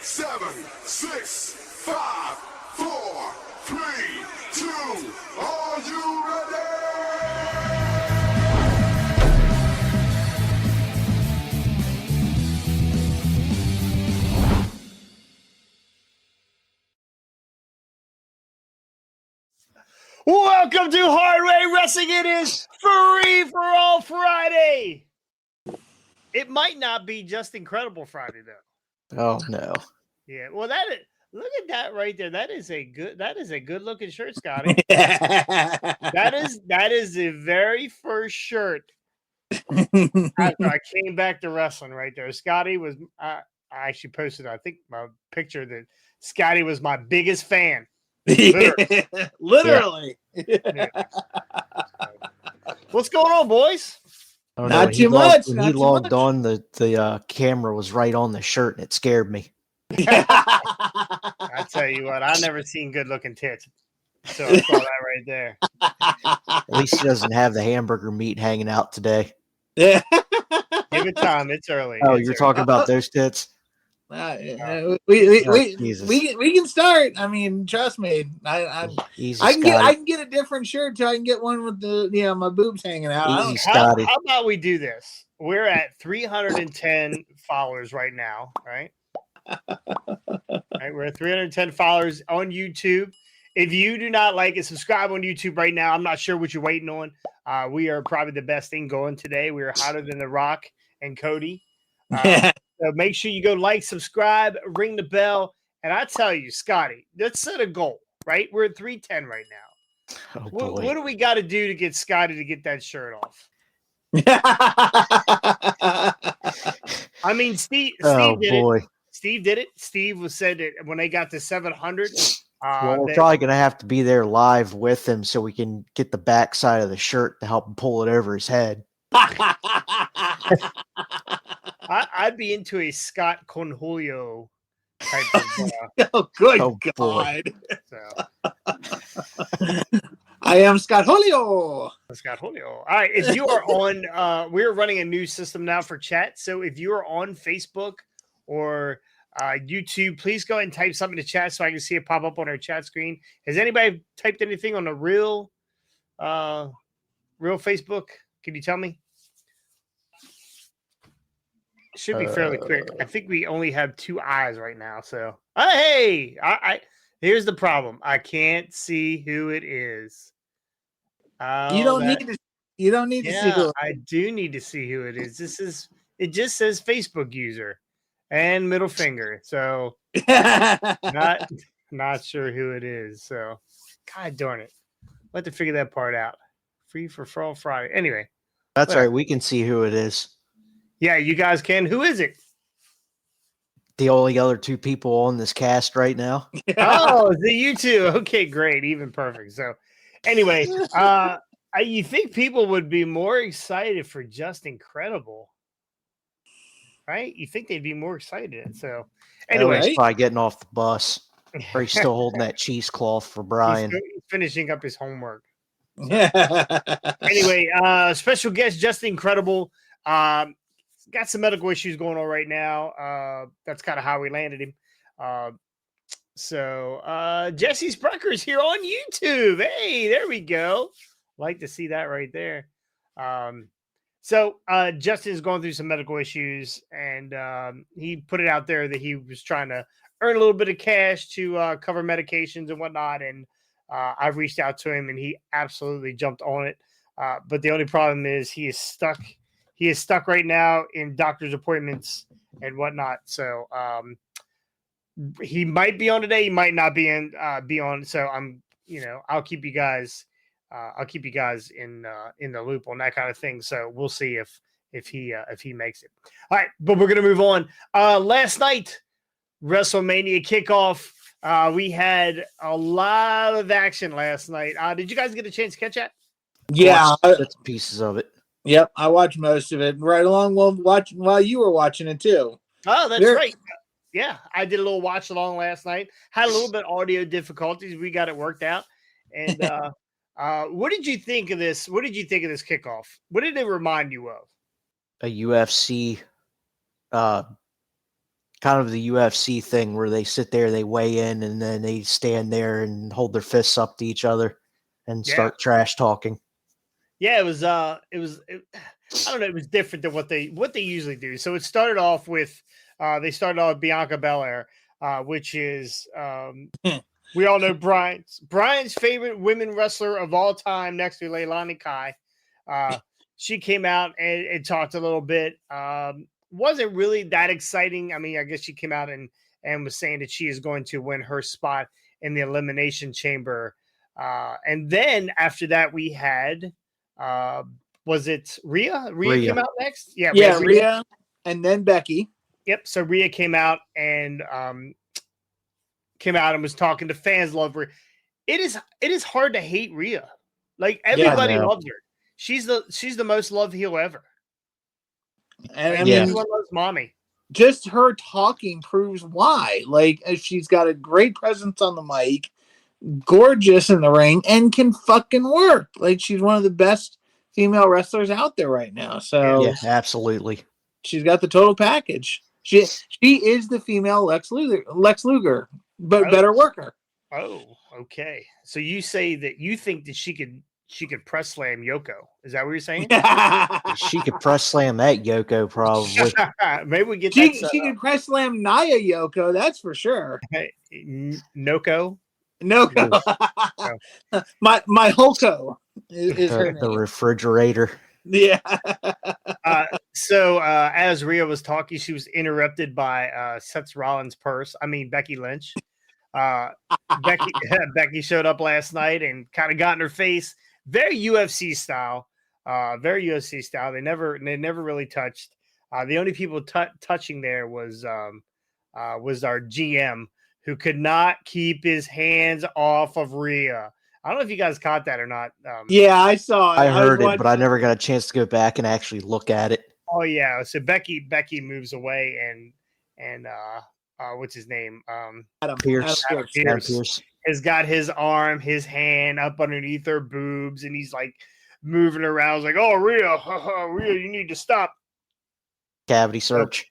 7, 6, 5, 4, 3, 2. Are you ready? Welcome to Hard Way Wrestling. It is Free for All Friday. It might not be just Incredible Friday though. Oh no! Yeah, well, look at that right there. That is a good looking shirt, Scotty. that is the very first shirt after I came back to wrestling. Right there, Scotty was. I actually posted, I think, my picture that Scotty was my biggest fan. Literally. Yeah. What's going on, boys? Oh, Not no, too logged, much. When Not he too logged much. on, the camera was right on the shirt, and it scared me. I tell you what, I never seen good looking tits. So I saw that right there. At least he doesn't have the hamburger meat hanging out today. Yeah. Give it time. It's early. Oh, It's you're early. talking about those tits? We can start. I mean, trust me. I can get a different shirt till I can get one with the my boobs hanging out. Easy, How Scotty. about we do this? We're at 310 followers right now, right? We're at 310 followers on YouTube. If you do not like it, subscribe on YouTube right now. I'm not sure what you're waiting on. We are probably the best thing going today. We are hotter than The Rock and Cody. So make sure you go like, subscribe, ring the bell. And I tell you, Scotty, let's set a goal, right? We're at 310 right now. Oh, What do we got to do to get Scotty to get that shirt off? I mean, Steve did it. Steve did it. Steve said that when they got to 700. Well, we're probably going to have to be there live with him so we can get the backside of the shirt to help him pull it over his head. I'd be into a Scott Cornholio type of. Oh, good God! Boy. So. I am Scott Julio. Scott Julio. All right. If you are on, we're running a new system now for chat. So if you are on Facebook or YouTube, please go ahead and type something to chat so I can see it pop up on our chat screen. Has anybody typed anything on the real Facebook? Can you tell me? Should be fairly quick. I think we only have 2 eyes right now. So, hey, here's the problem. I can't see who it is. You don't need to see who. I do need to see who it is. It just says Facebook user and middle finger. So not sure who it is. So God darn it. We'll have to figure that part out. Free for All Friday. Anyway. That's right. We can see who it is. Yeah, you guys can. Who is it? The only other 2 people on this cast right now. Oh, is it you two? Okay, great. Even perfect. So anyway, you think people would be more excited for Just Incredible, right? You think they'd be more excited. So anyway, he's probably getting off the bus, or he's still holding that cheesecloth for Brian. He's finishing up his homework. Yeah. Anyway, special guest Just Incredible. Got some medical issues going on right now. That's kind of how we landed him. So Jesse Sprecher is here on YouTube. Hey, there we go. Like to see that right there. So Justin is going through some medical issues, and he put it out there that he was trying to earn a little bit of cash to cover medications and whatnot. And I've reached out to him, and he absolutely jumped on it. But the only problem is he is stuck. He is stuck right now in doctor's appointments and whatnot. So he might be on today. He might not be on. So I'll keep you guys. I'll keep you guys in the loop on that kind of thing. So we'll see if he makes it. All right, but we're gonna move on. Last night, WrestleMania kickoff. We had a lot of action last night. Did you guys get a chance to catch that? Yeah, bits and pieces of it. Yep, I watched most of it right along while you were watching it too. Oh, that's right. Yeah, I did a little watch along last night. Had a little bit of audio difficulties. We got it worked out. And what did you think of this? What did you think of this kickoff? What did it remind you of? A UFC kind of the UFC thing where they sit there, they weigh in, and then they stand there and hold their fists up to each other and start trash talking. Yeah, it was I don't know, it was different than what they usually do. So it started off with Bianca Belair, which is we all know Brian's favorite women wrestler of all time, next to Leilani Kai. She came out and talked a little bit. Wasn't really that exciting. I mean, I guess she came out and was saying that she is going to win her spot in the Elimination Chamber. And then after that, we had was it Rhea? Rhea came out next. Yeah, Rhea, and then Becky. Yep. So Rhea came out and was talking to fans. Love Rhea. It is hard to hate Rhea. Like everybody loves her. She's the most loved heel ever. And I mean, everyone loves mommy. Just her talking proves why. Like, she's got a great presence on the mic, gorgeous in the ring, and can fucking work. Like, she's one of the best female wrestlers out there right now. So yeah, absolutely. She's got the total package. She is the female Lex Luger, but better worker. Oh, okay. So you say that you think that she could press slam Yoko. Is that what you're saying? She could press slam that Yoko, probably. Maybe we get she could press slam Nia Yoko, that's for sure. Hey, Noko. My Hulko is her name. The refrigerator. Yeah. So as Rhea was talking, she was interrupted by Seth Rollins' Becky Lynch. Becky showed up last night and kind of got in her face. Very UFC style. They never really touched. The only people touching there was our GM, who could not keep his hands off of Rhea. I don't know if you guys caught that or not. Yeah, I saw it. I heard it, but I never got a chance to go back and actually look at it. Oh yeah. So Becky moves away and what's his name? Adam Pierce has got his arm, his hand up underneath her boobs, and he's like moving around. He's like, "Oh, Rhea, Rhea, you need to stop." Cavity search.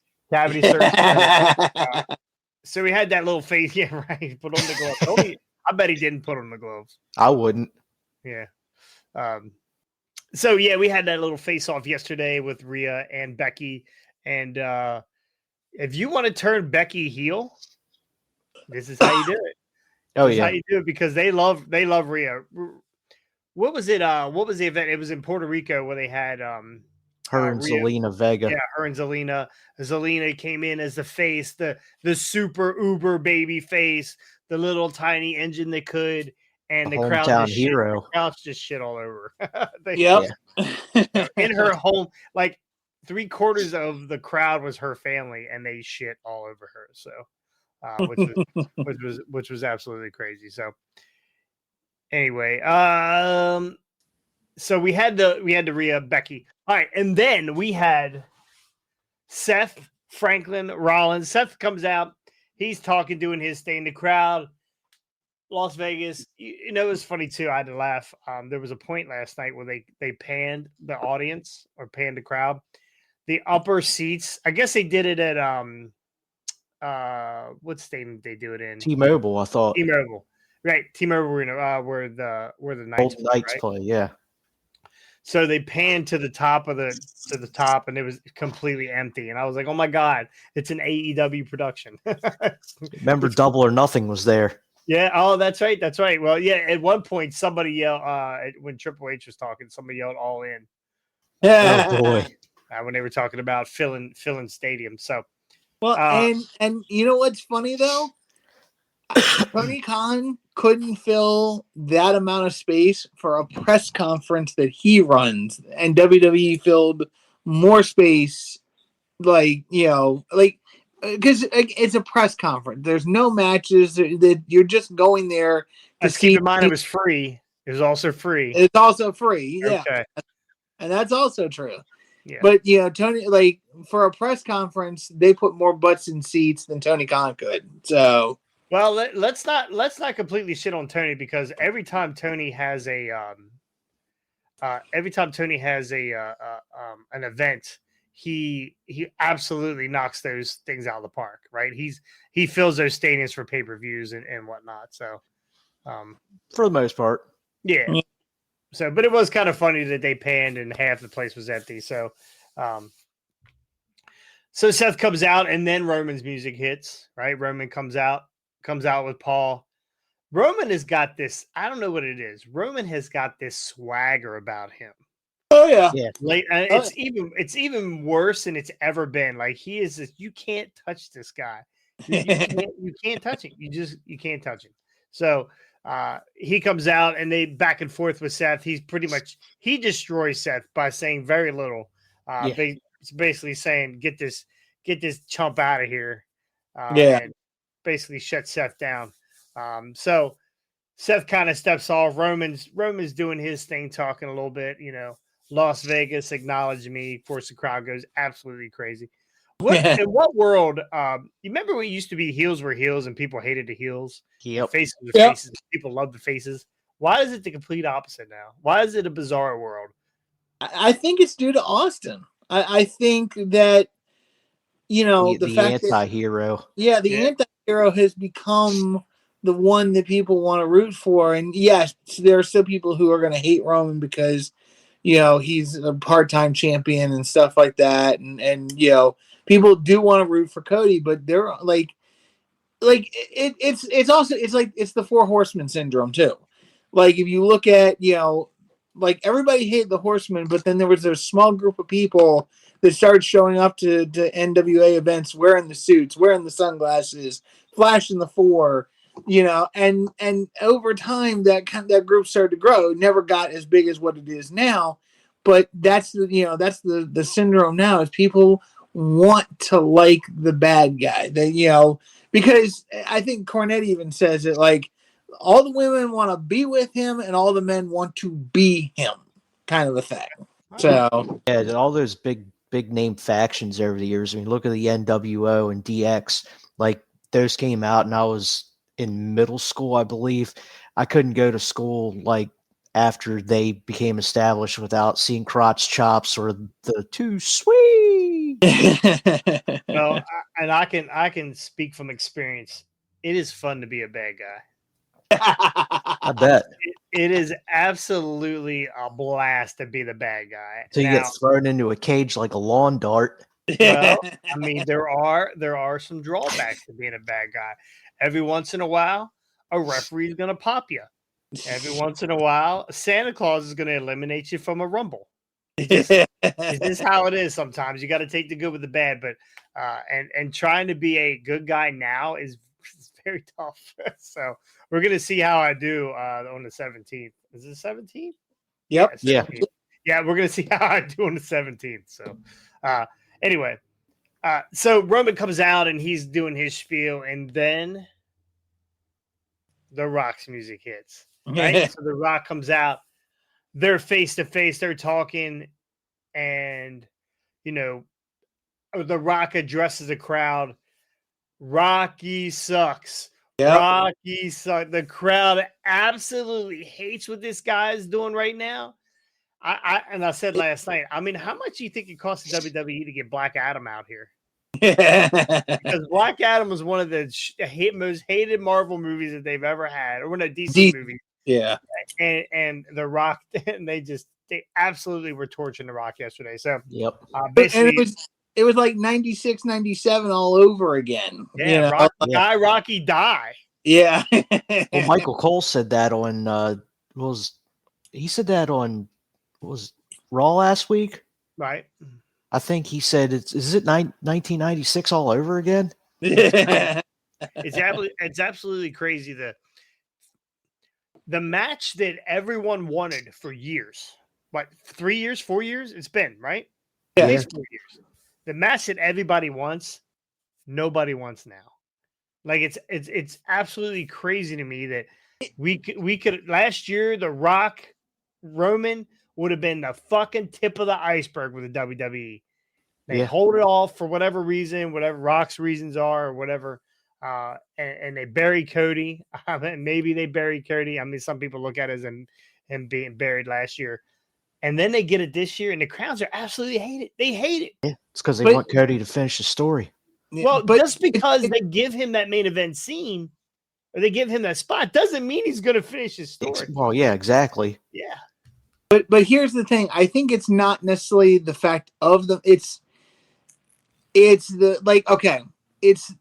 So we had that little face. Yeah, right. Put on the gloves. I bet he didn't put on the gloves. I wouldn't. Yeah. So yeah, we had that little face off yesterday with Rhea and Becky. And if you want to turn Becky heel, this is how you do it. Oh, this yeah. Is how you do it, because they love Rhea. What was it? What was the event? It was in Puerto Rico where they had her and Rhea. Zelina Vega. Yeah, her and Zelina. Zelina came in as the face, the super uber baby face, the little tiny engine that could, and the crowd just shit all over. In her home, like 3/4 of the crowd was her family, and they shit all over her. So, which was absolutely crazy. So, anyway, so we had the Rhea, Becky. All right, and then we had Seth, Franklin, Rollins. Seth comes out. He's talking, doing his thing. The crowd, Las Vegas. You know, it was funny too. I had to laugh. There was a point last night where they panned the audience or panned the crowd. The upper seats. I guess they did it at what stadium did they do it in? T-Mobile, I thought. T-Mobile, right? T-Mobile Arena, where the Knights play, yeah. So they panned to the top, and it was completely empty. And I was like, "Oh my god, it's an AEW production." Remember, Double or Nothing was there. Yeah. Oh, that's right. That's right. Well, yeah. At one point, somebody yelled when Triple H was talking. Somebody yelled "All in." Yeah. Oh boy. When they were talking about filling stadiums. So, well, and you know what's funny though? Tony Khan couldn't fill that amount of space for a press conference that he runs, and WWE filled more space, because it's a press conference. There's no matches. That you're just going there to see. Keep in mind, it was free. It was also free. It's also free. Yeah, okay. And that's also true. Yeah. But Tony, for a press conference, they put more butts in seats than Tony Khan could. So. Well, let's not completely shit on Tony, because every time Tony has an event, he absolutely knocks those things out of the park, right? He fills those stadiums for pay-per-views and whatnot. So For the most part. yeah. Yeah. So, but it was kind of funny that they panned and half the place was empty. So, so Seth comes out and then Roman's music hits, right? Roman comes out with Paul. Roman has got this, I don't know what it is. Roman has got this swagger about him. Oh yeah. Yeah. Like, it's even worse than it's ever been. Like he is this, you can't touch this guy. You can't touch him. You can't touch him. So he comes out and they back and forth with Seth. He destroys Seth by saying very little. Yeah. It's basically saying get this chump out of here. Yeah. And basically shut Seth down. So Seth kind of steps off. Roman's doing his thing, talking a little bit, Las Vegas, acknowledge me. Of course, the crowd goes absolutely crazy. In what world? You remember when it used to be heels were heels and people hated the heels? Yep. Faces were Yep. faces. People love the faces. Why is it the complete opposite now? Why is it a bizarre world? I think it's due to Austin. I think that the fact that anti-hero. the Yeah. anti-hero has become the one that people want to root for. And yes, there are still people who are going to hate Roman because he's a part-time champion and stuff like that. And people do want to root for Cody, but they're it's the Four Horsemen syndrome too. Like if you look at like everybody hated the Horsemen, but then there was a small group of people that started showing up to NWA events wearing the suits, wearing the sunglasses, flashing the four, and over time that group started to grow. It never got as big as what it is now, but that's the syndrome now is people want to like the bad guy. Because I think Cornette even says it like all the women want to be with him and all the men want to be him, kind of a thing. So Yeah, all those big name factions over the years. I mean, look at the NWO and DX. Like those came out, and I was in middle school, I believe. I couldn't go to school like after they became established without seeing crotch chops or the too sweet. Well, and I can speak from experience. It is fun to be a bad guy. I bet. It is absolutely a blast to be the bad guy. So you get thrown into a cage like a lawn dart. Well, I mean, there are some drawbacks to being a bad guy. Every once in a while, a referee is going to pop you. Every once in a while, Santa Claus is going to eliminate you from a rumble. It's just how it is sometimes. You got to take the good with the bad, but and trying to be a good guy now is very tough. So we're going to see how I do on the 17th. Is it 17th? Yep. Yeah. Yeah, we're going to see how I do on the 17th. So anyway, so Roman comes out and he's doing his spiel, and then The Rock's music hits. Right? So The Rock comes out. They're face to face. They're talking, and The Rock addresses the crowd. Rocky sucks. Yep. Rocky sucks. The crowd absolutely hates what this guy is doing right now. I said last night, I mean, how much do you think it costs the WWE to get Black Adam out here? Because Black Adam was one of the most hated Marvel movies that they've ever had, or one of the DC movies. Yeah. And The Rock, and they absolutely were torching The Rock yesterday. So Yep. basically, and it was like 96, 97 all over again. yeah, Die Rocky Die. Yeah. Well, Michael Cole said that on was Raw last week? Right. I think he said is it 1996 all over again? It's absolutely crazy. The match that everyone wanted for years, what, 3 years, 4 years? It's been, right? Yeah. At least 4 years. The match that everybody wants, nobody wants now. Like it's absolutely crazy to me that we could last year The Rock Roman would have been the fucking tip of the iceberg with the WWE. They hold it off for whatever reason, whatever Rock's reasons are, or whatever. And they bury Cody. Maybe they bury Cody. I mean, some people look at it as him being buried last year. and then they get it this year, and the crowds are absolutely hate it. They hate it. Yeah, it's because they But- want Cody to finish the story. Well, but just because they give him that main event scene, or they give him that spot, doesn't mean he's going to finish his story. Well, yeah, exactly. Yeah. But here's the thing. I think it's not necessarily the fact of the it's the like okay, it's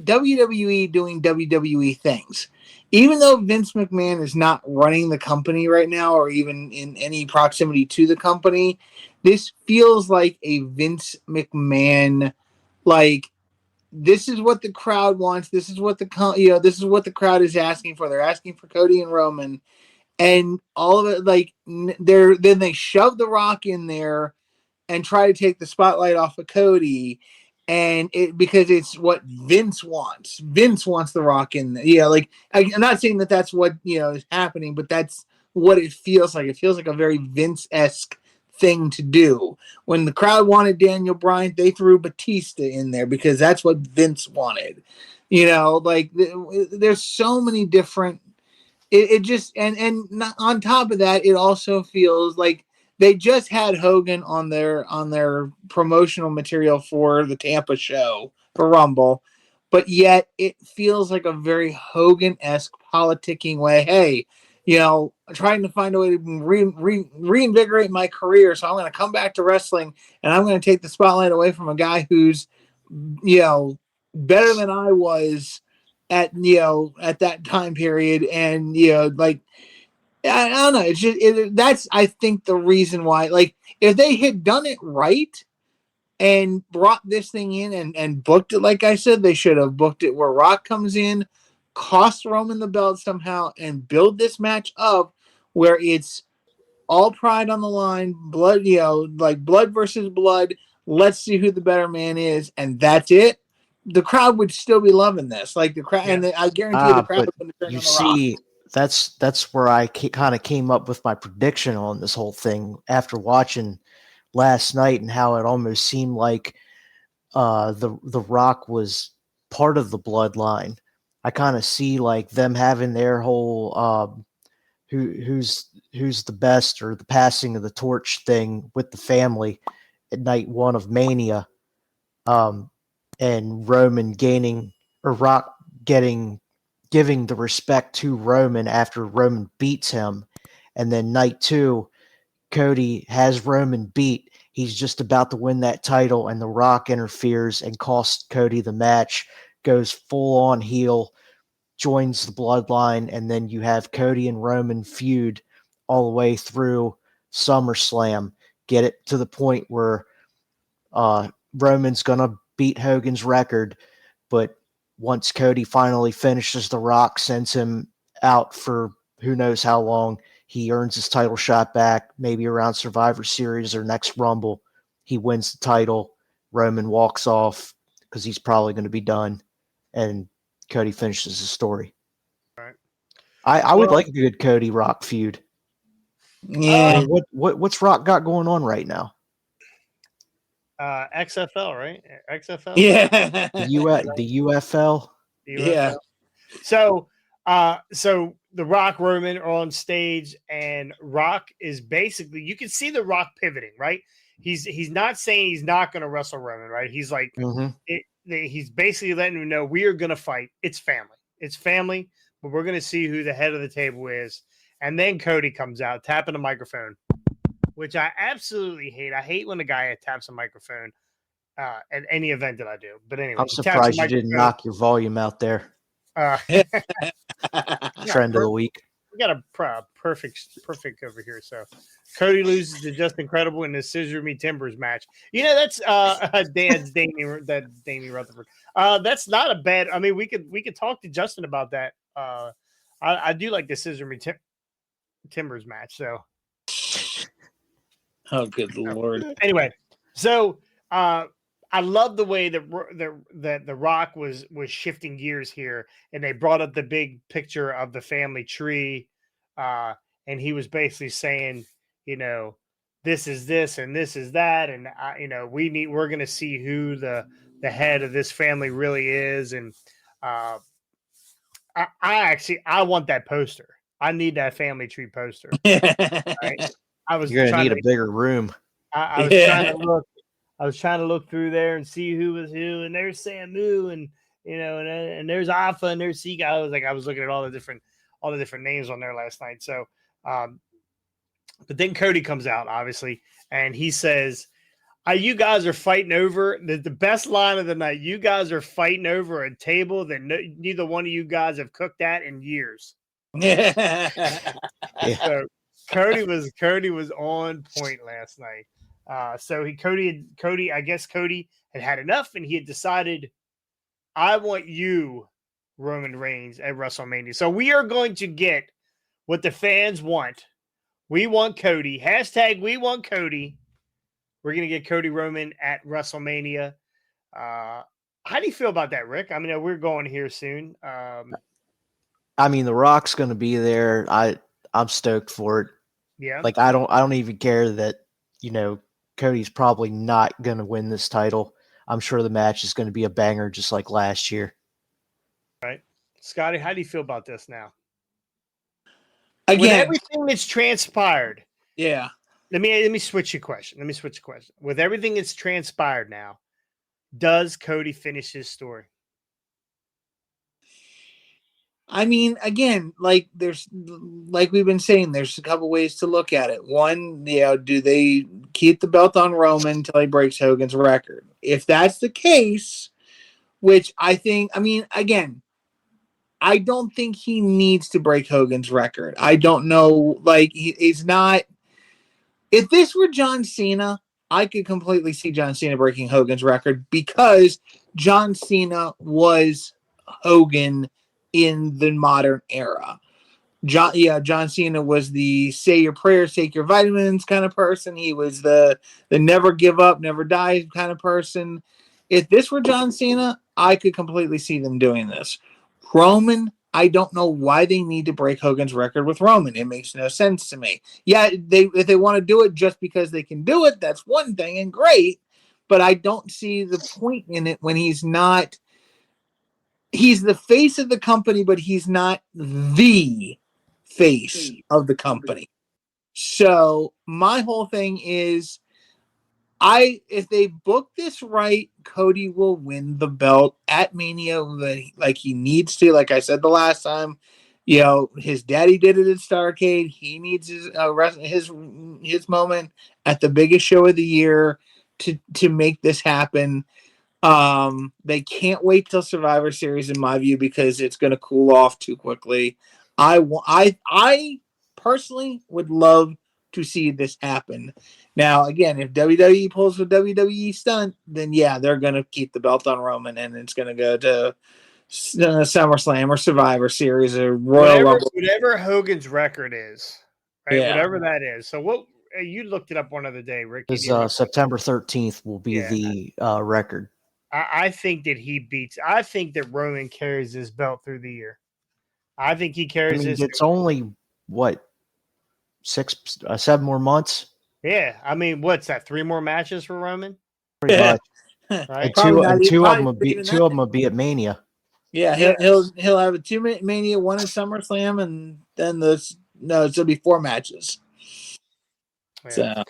WWE doing WWE things. Even though Vince McMahon is not running the company right now or even in any proximity to the company, this feels like a Vince McMahon like this is what the crowd wants. This is what this is what the crowd is asking for. They're asking for Cody and Roman, and all of it. Like then they shove The Rock in there and try to take the spotlight off of Cody, and it because it's what Vince wants. Vince wants The Rock in there. Yeah, like I'm not saying that that's what is happening, but that's what it feels like. It feels like a very Vince-esque thing to do. When the crowd wanted Daniel Bryan, they threw Batista in there because that's what Vince wanted. Like there's so many different. It just and on top of that, it also feels like they just had Hogan on their promotional material for the Tampa show for Rumble, but yet it feels like a very Hogan-esque politicking way. Hey, trying to find a way to reinvigorate my career, so I'm going to come back to wrestling and I'm going to take the spotlight away from a guy who's better than I was at that time period, and like I don't know. It's just that's I think the reason why. Like if they had done it right and brought this thing in and booked it, like I said, they should have booked it where Rock comes in, cost Roman the belt somehow, and build this match up where it's all pride on the line, blood, like blood versus blood. Let's see who the better man is, and that's it. The crowd would still be loving this. Like the crowd, and I guarantee the crowd But would turn you on the Rock. see, that's where I kind of came up with my prediction on this whole thing after watching last night and how it almost seemed like the Rock was part of the bloodline. I kind of see like them having their whole who's the best or the passing of the torch thing with the family at night one of Mania, and Roman gaining or Rock giving the respect to Roman after Roman beats him, and then night two, Cody has Roman beat. He's just about to win that title, and The Rock interferes and costs Cody the match, goes full on heel, joins the bloodline, and then you have Cody and Roman feud all the way through SummerSlam. Get it to the point where Roman's going to beat Hogan's record, but once Cody finally finishes The Rock, sends him out for who knows how long, he earns his title shot back, maybe around Survivor Series or next Rumble. He wins the title. Roman walks off because he's probably going to be done, and Cody finishes the story. Right. I would like a good Cody Rock feud. Yeah. What's Rock got going on right now? XFL, right? XFL. Yeah. The UFL. Yeah. So the Rock Roman are on stage, and Rock is basically, you can see the Rock pivoting, right? He's not saying he's not going to wrestle Roman, right? He's like, he's basically letting him know we are going to fight. It's family, but we're going to see who the head of the table is. And then Cody comes out tapping the microphone, which I absolutely hate. I hate when a guy taps a microphone at any event that I do. But anyway, I'm surprised you didn't knock your volume out there. Trend of the week. We got a perfect over here. So Cody loses to Just Incredible in the Scissor Me Timbers match. That's Dan's Damien Rutherford. That's not a bad. I mean, we could talk to Justin about that. I do like the Scissor Me Timbers match. So. Oh, good Lord. Anyway, so I love the way that the Rock was shifting gears here, and they brought up the big picture of the family tree, and he was basically saying, this is this and this is that, and we're going to see who the head of this family really is, and I want that poster. I need that family tree poster. Right? I was You're gonna trying need to a bigger room. I was trying to look. I was trying to look through there and see who was who, and there's Samu, and and there's Alpha, and there's Seagull. I was looking at all the different names on there last night. So, but then Cody comes out, obviously, and he says, "You guys are fighting over the best line of the night. You guys are fighting over a table that neither one of you guys have cooked at in years." Yeah. So Cody was on point last night. So Cody, I guess Cody had enough, and he had decided, I want you, Roman Reigns, at WrestleMania. So we are going to get what the fans want. We want Cody. Hashtag we want Cody. We're going to get Cody Roman at WrestleMania. How do you feel about that, Rick? I mean, we're going here soon. I mean, The Rock's going to be there. I'm stoked for it. Yeah. Like, I don't even care that, Cody's probably not going to win this title. I'm sure the match is going to be a banger just like last year. Right. Scotty, how do you feel about this now? Again, with everything that's transpired. Yeah. Let me switch your question. With everything that's transpired now, does Cody finish his story? I mean, again, like we've been saying, there's a couple ways to look at it. One, do they keep the belt on Roman until he breaks Hogan's record? If that's the case, which I think, I mean, again, I don't think he needs to break Hogan's record. I don't know, like he's not. If this were John Cena, I could completely see John Cena breaking Hogan's record because John Cena was Hogan in the modern era. John Cena was the say your prayers, take your vitamins kind of person. He was the never give up, never die kind of person. If this were John Cena, I could completely see them doing this. Roman, I don't know why they need to break Hogan's record with Roman. It makes no sense to me. Yeah, if they want to do it just because they can do it, that's one thing and great. But I don't see the point in it when he's not. He's the face of the company, but he's not the face of the company. So my whole thing is, if they book this right, Cody will win the belt at Mania like he needs to. Like I said the last time, his daddy did it at Starrcade. He needs his moment at the biggest show of the year to make this happen. They can't wait till Survivor Series, in my view, because it's going to cool off too quickly. I personally would love to see this happen. Now, again, if WWE pulls a WWE stunt, then yeah, they're going to keep the belt on Roman, and it's going to go to SummerSlam or Survivor Series or Royal Rumble. Whatever Hogan's record is, right? Yeah. Whatever that is. So what you looked it up one other day, Rick? September 13th will be the record. I think that I think that Roman carries this belt through the year. I think he carries this. It's only, 7 more months? Yeah. I mean, what's that? 3 more matches for Roman? Pretty much. Right? And two of them will be at Mania. Yeah, he'll have a 2-minute Mania, one at SummerSlam, and then it'll be 4 matches. Yeah. So.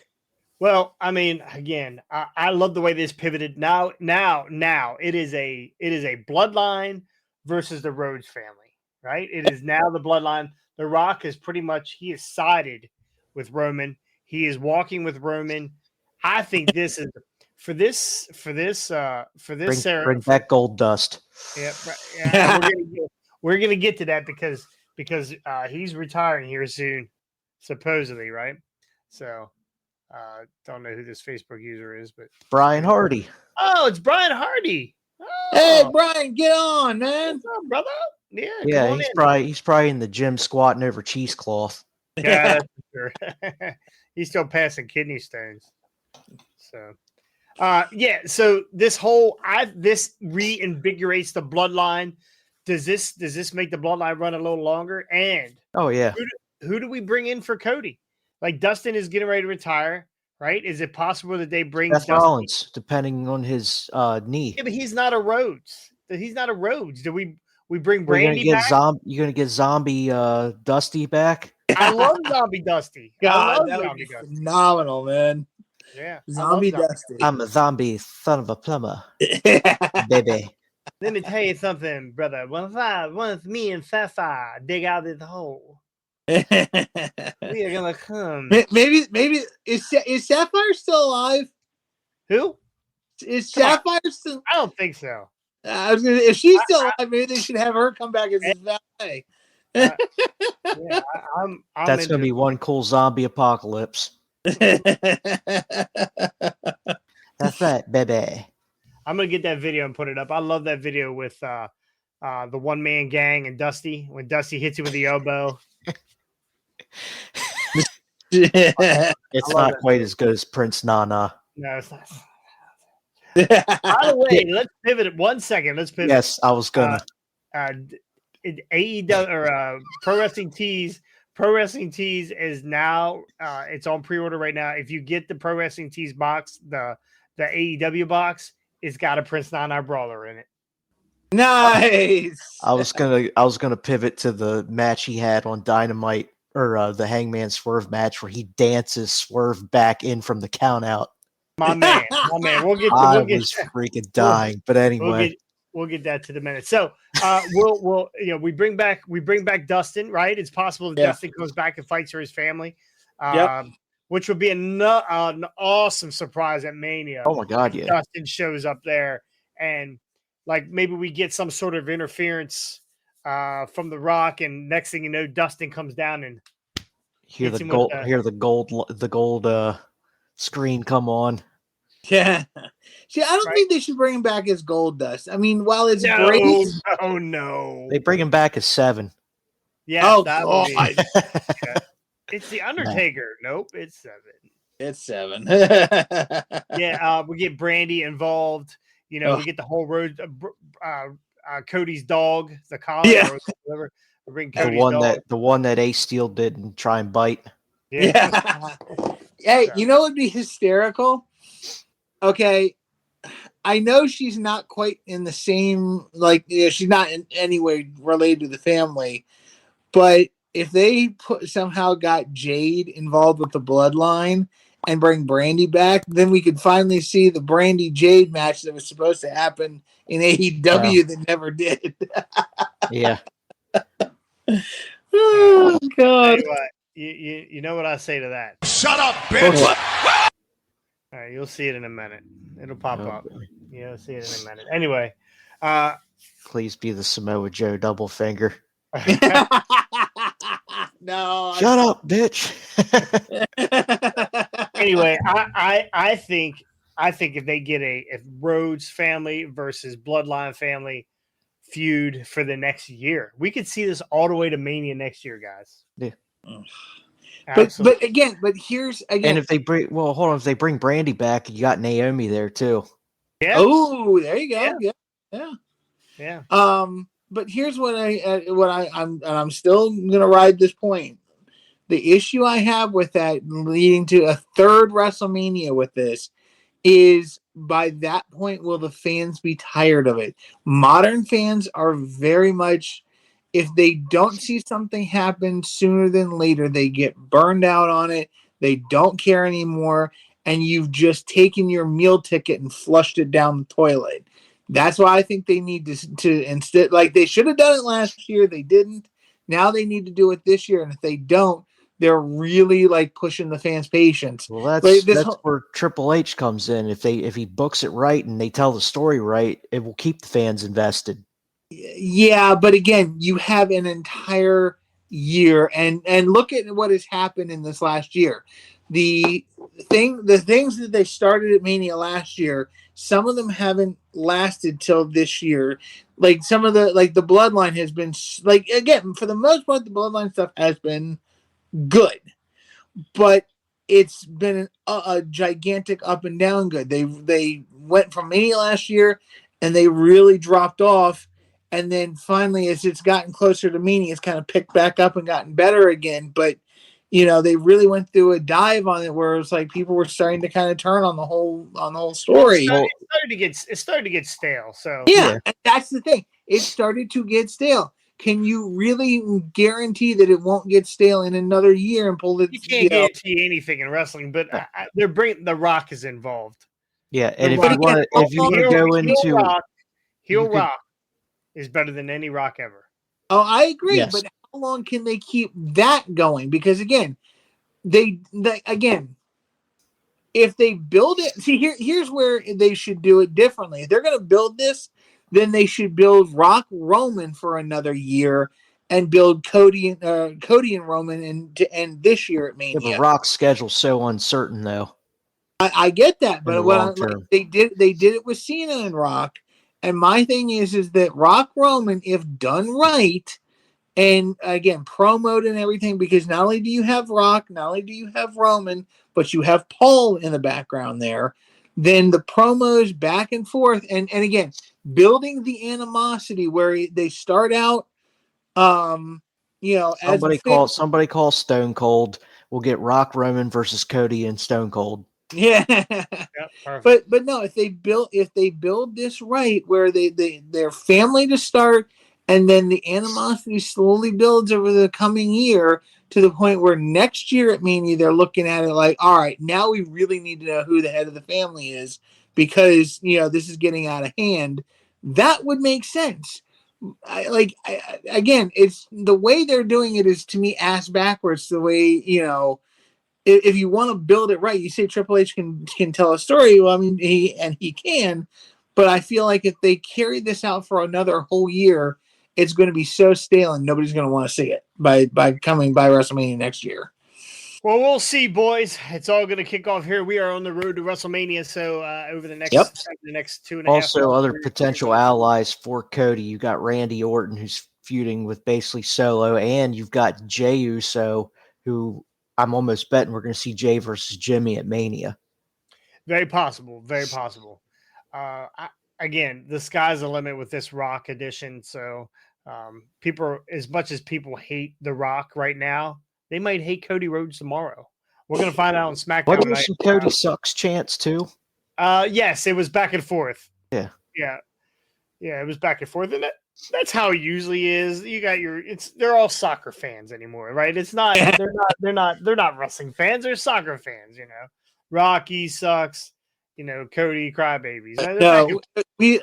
Well, I mean, again, I love the way this pivoted. Now, it is a bloodline versus the Rhodes family, right? It is now the bloodline. The Rock is he is sided with Roman. He is walking with Roman. I think this is for this Bring back Gold Dust. Yeah, we're gonna get to that because he's retiring here soon, supposedly, right? So. Don't know who this Facebook user is, but Brian Hardy. Oh, it's Brian Hardy. Oh. Hey, Brian, get on, man. What's up, brother? Yeah, he's probably in the gym squatting over cheesecloth. Yeah, that's for sure. He's still passing kidney stones. So, So this this reinvigorates the bloodline. Does this make the bloodline run a little longer? And oh yeah, who do we bring in for Cody? Like Dustin is getting ready to retire, right? Is it possible that they bring Seth Rollins, depending on his knee? Yeah, but he's not a Rhodes. Do we We bring We're gonna Brandy get back. You're gonna get zombie Dusty back. I love Zombie Dusty. I God, love that would be Zombie Dusty. phenomenal, man. Yeah, Zombie I love Dusty. I'm a zombie son of a plumber, baby. Let me tell you something, brother. Once me and Sapphire dig out this hole, we are gonna come. maybe is Sapphire still alive? Who? Is Come on. Sapphire still? I don't think so. I was gonna. If she's still alive, maybe they should have her come back as his valet. Yeah, I'm That's gonna into be one cool zombie apocalypse. That's right, baby. I'm gonna get that video and put it up. I love that video with the one man gang and Dusty when Dusty hits you with the elbow. It's love not that. quite as good as Prince Nana. No, it's not. By the way, let's pivot 1 second. Let's pivot. Yes, I was gonna. AEW or Pro Wrestling Tees. Pro Wrestling Tees is now it's on pre-order right now. If you get the Pro Wrestling Tees box, the AEW box, it's got a Prince Nana brawler in it. Nice. I was gonna pivot to the match he had on Dynamite or the Hangman Swerve match where he dances Swerve back in from the count out. My man. We'll get. I was freaking dying, but anyway, we'll get that to the minute. So we'll we bring back Dustin, right? It's possible that Dustin comes back and fights for his family, which would be an awesome surprise at Mania. Oh my God, yeah! Dustin shows up there, and like maybe we get some sort of interference from The Rock, and next thing you know, Dustin comes down and hear the gold screen come on. Yeah. See, I don't think they should bring him back as Gold Dust. I mean, while it's great. Oh no. They bring him back as 7. Yeah. Oh God. God. It's the Undertaker. Nope, it's 7. It's 7. Yeah, we get Brandy involved. We get the whole road. Cody's dog, the collar, or whatever. We bring Cody's dog. The one that Ace Steel didn't try and bite. Yeah. Hey, you know what would be hysterical? Okay, I know she's not quite in the same, she's not in any way related to the family, but if they somehow got Jade involved with the bloodline and bring Brandy back, then we could finally see the Brandy Jade match that was supposed to happen in AEW that never did. Yeah. Oh God. You know what I say to that? Shut up, bitch! All right, you'll see it in a minute. It'll pop up. Boy. You'll see it in a minute. Anyway, Please be the Samoa Joe double finger. No. Shut up, bitch. Anyway, I think if they get if Rhodes family versus Bloodline family feud for the next year, we could see this all the way to Mania next year, guys. Yeah. But here's and if they bring Brandy back, you got Naomi there too. Yeah. Oh, there you go. Yeah. But here's what I'm still gonna ride this point. The issue I have with that leading to a third WrestleMania with this is by that point, will the fans be tired of it? Modern fans are very much, if they don't see something happen sooner than later, they get burned out on it. They don't care anymore. And you've just taken your meal ticket and flushed it down the toilet. That's why I think they need to instead, they should have done it last year. They didn't. Now they need to do it this year. And if they don't, they're really pushing the fans' patience. Well, that's where Triple H comes in. If he books it right and they tell the story right, it will keep the fans invested. Yeah, but again, you have an entire year, and look at what has happened in this last year. The things that they started at Mania last year, some of them haven't lasted till this year. Some of the the Bloodline has been again, for the most part, the Bloodline stuff has been good, but it's been a gigantic up and down good. They went from Mania last year and they really dropped off, and then finally as it's gotten closer to Mania, it's kind of picked back up and gotten better again. But they really went through a dive on it where it's people were starting to kind of turn on the whole story. It started to get stale. So yeah, and that's the thing. it started to get stale. Can you really guarantee that it won't get stale in another year and pull it? You can't guarantee anything in wrestling, but they're bringing The Rock is involved. Yeah, and The if Rock- you want to, if you want to go into, Heel could- Rock is better than any Rock ever. Oh, I agree, Yes. but how long can they keep that going? Because again, if they build it, see here's where they should do it differently. If they're going to build this, then they should build Rock Roman for another year and build Cody and Roman and to end this year at yeah, Mania. but Rock's schedule's so uncertain though. I get that, In but the what long term. they did it with Cena and Rock, and my thing is that Rock Roman, if done right, and again promoted and everything, because not only do you have Rock, not only do you have Roman, but you have Paul in the background there. Then the promos back and forth, and again building the animosity where they start out, Somebody call Stone Cold. We'll get Rock Roman versus Cody and Stone Cold. Yeah. Yep, but no, if they build this right, where they're family to start, and then the animosity slowly builds over the coming year to the point where next year at Mania they're looking at it like, all right, now we really need to know who the head of the family is, because this is getting out of hand. That would make sense. Again, it's the way they're doing it is, to me, ass backwards. The way if you want to build it right, you say Triple H can tell a story. Well, I mean, he can, but I feel like if they carry this out for another whole year, it's going to be so stale and nobody's going to want to see it by coming by WrestleMania next year. Well, we'll see, boys. It's all going to kick off here. We are on the road to WrestleMania, so over the next 2.5 Also, months, other potential allies for Cody, you got Randy Orton, who's feuding with basically Solo, and you've got Jey Uso, who I'm almost betting we're going to see Jey versus Jimmy at Mania. Very possible. Very possible. Again, the sky's the limit with this Rock edition. So people, as much as people hate The Rock right now, they might hate Cody Rhodes tomorrow. We're going to find out on SmackDown. Wasn't there some Cody sucks chants too? Yes, it was back and forth. Yeah, it was back and forth, and that's how it usually is. You got they're all soccer fans anymore, right? It's not they're not wrestling fans. They're soccer fans. Rocky sucks. Cody crybabies. No,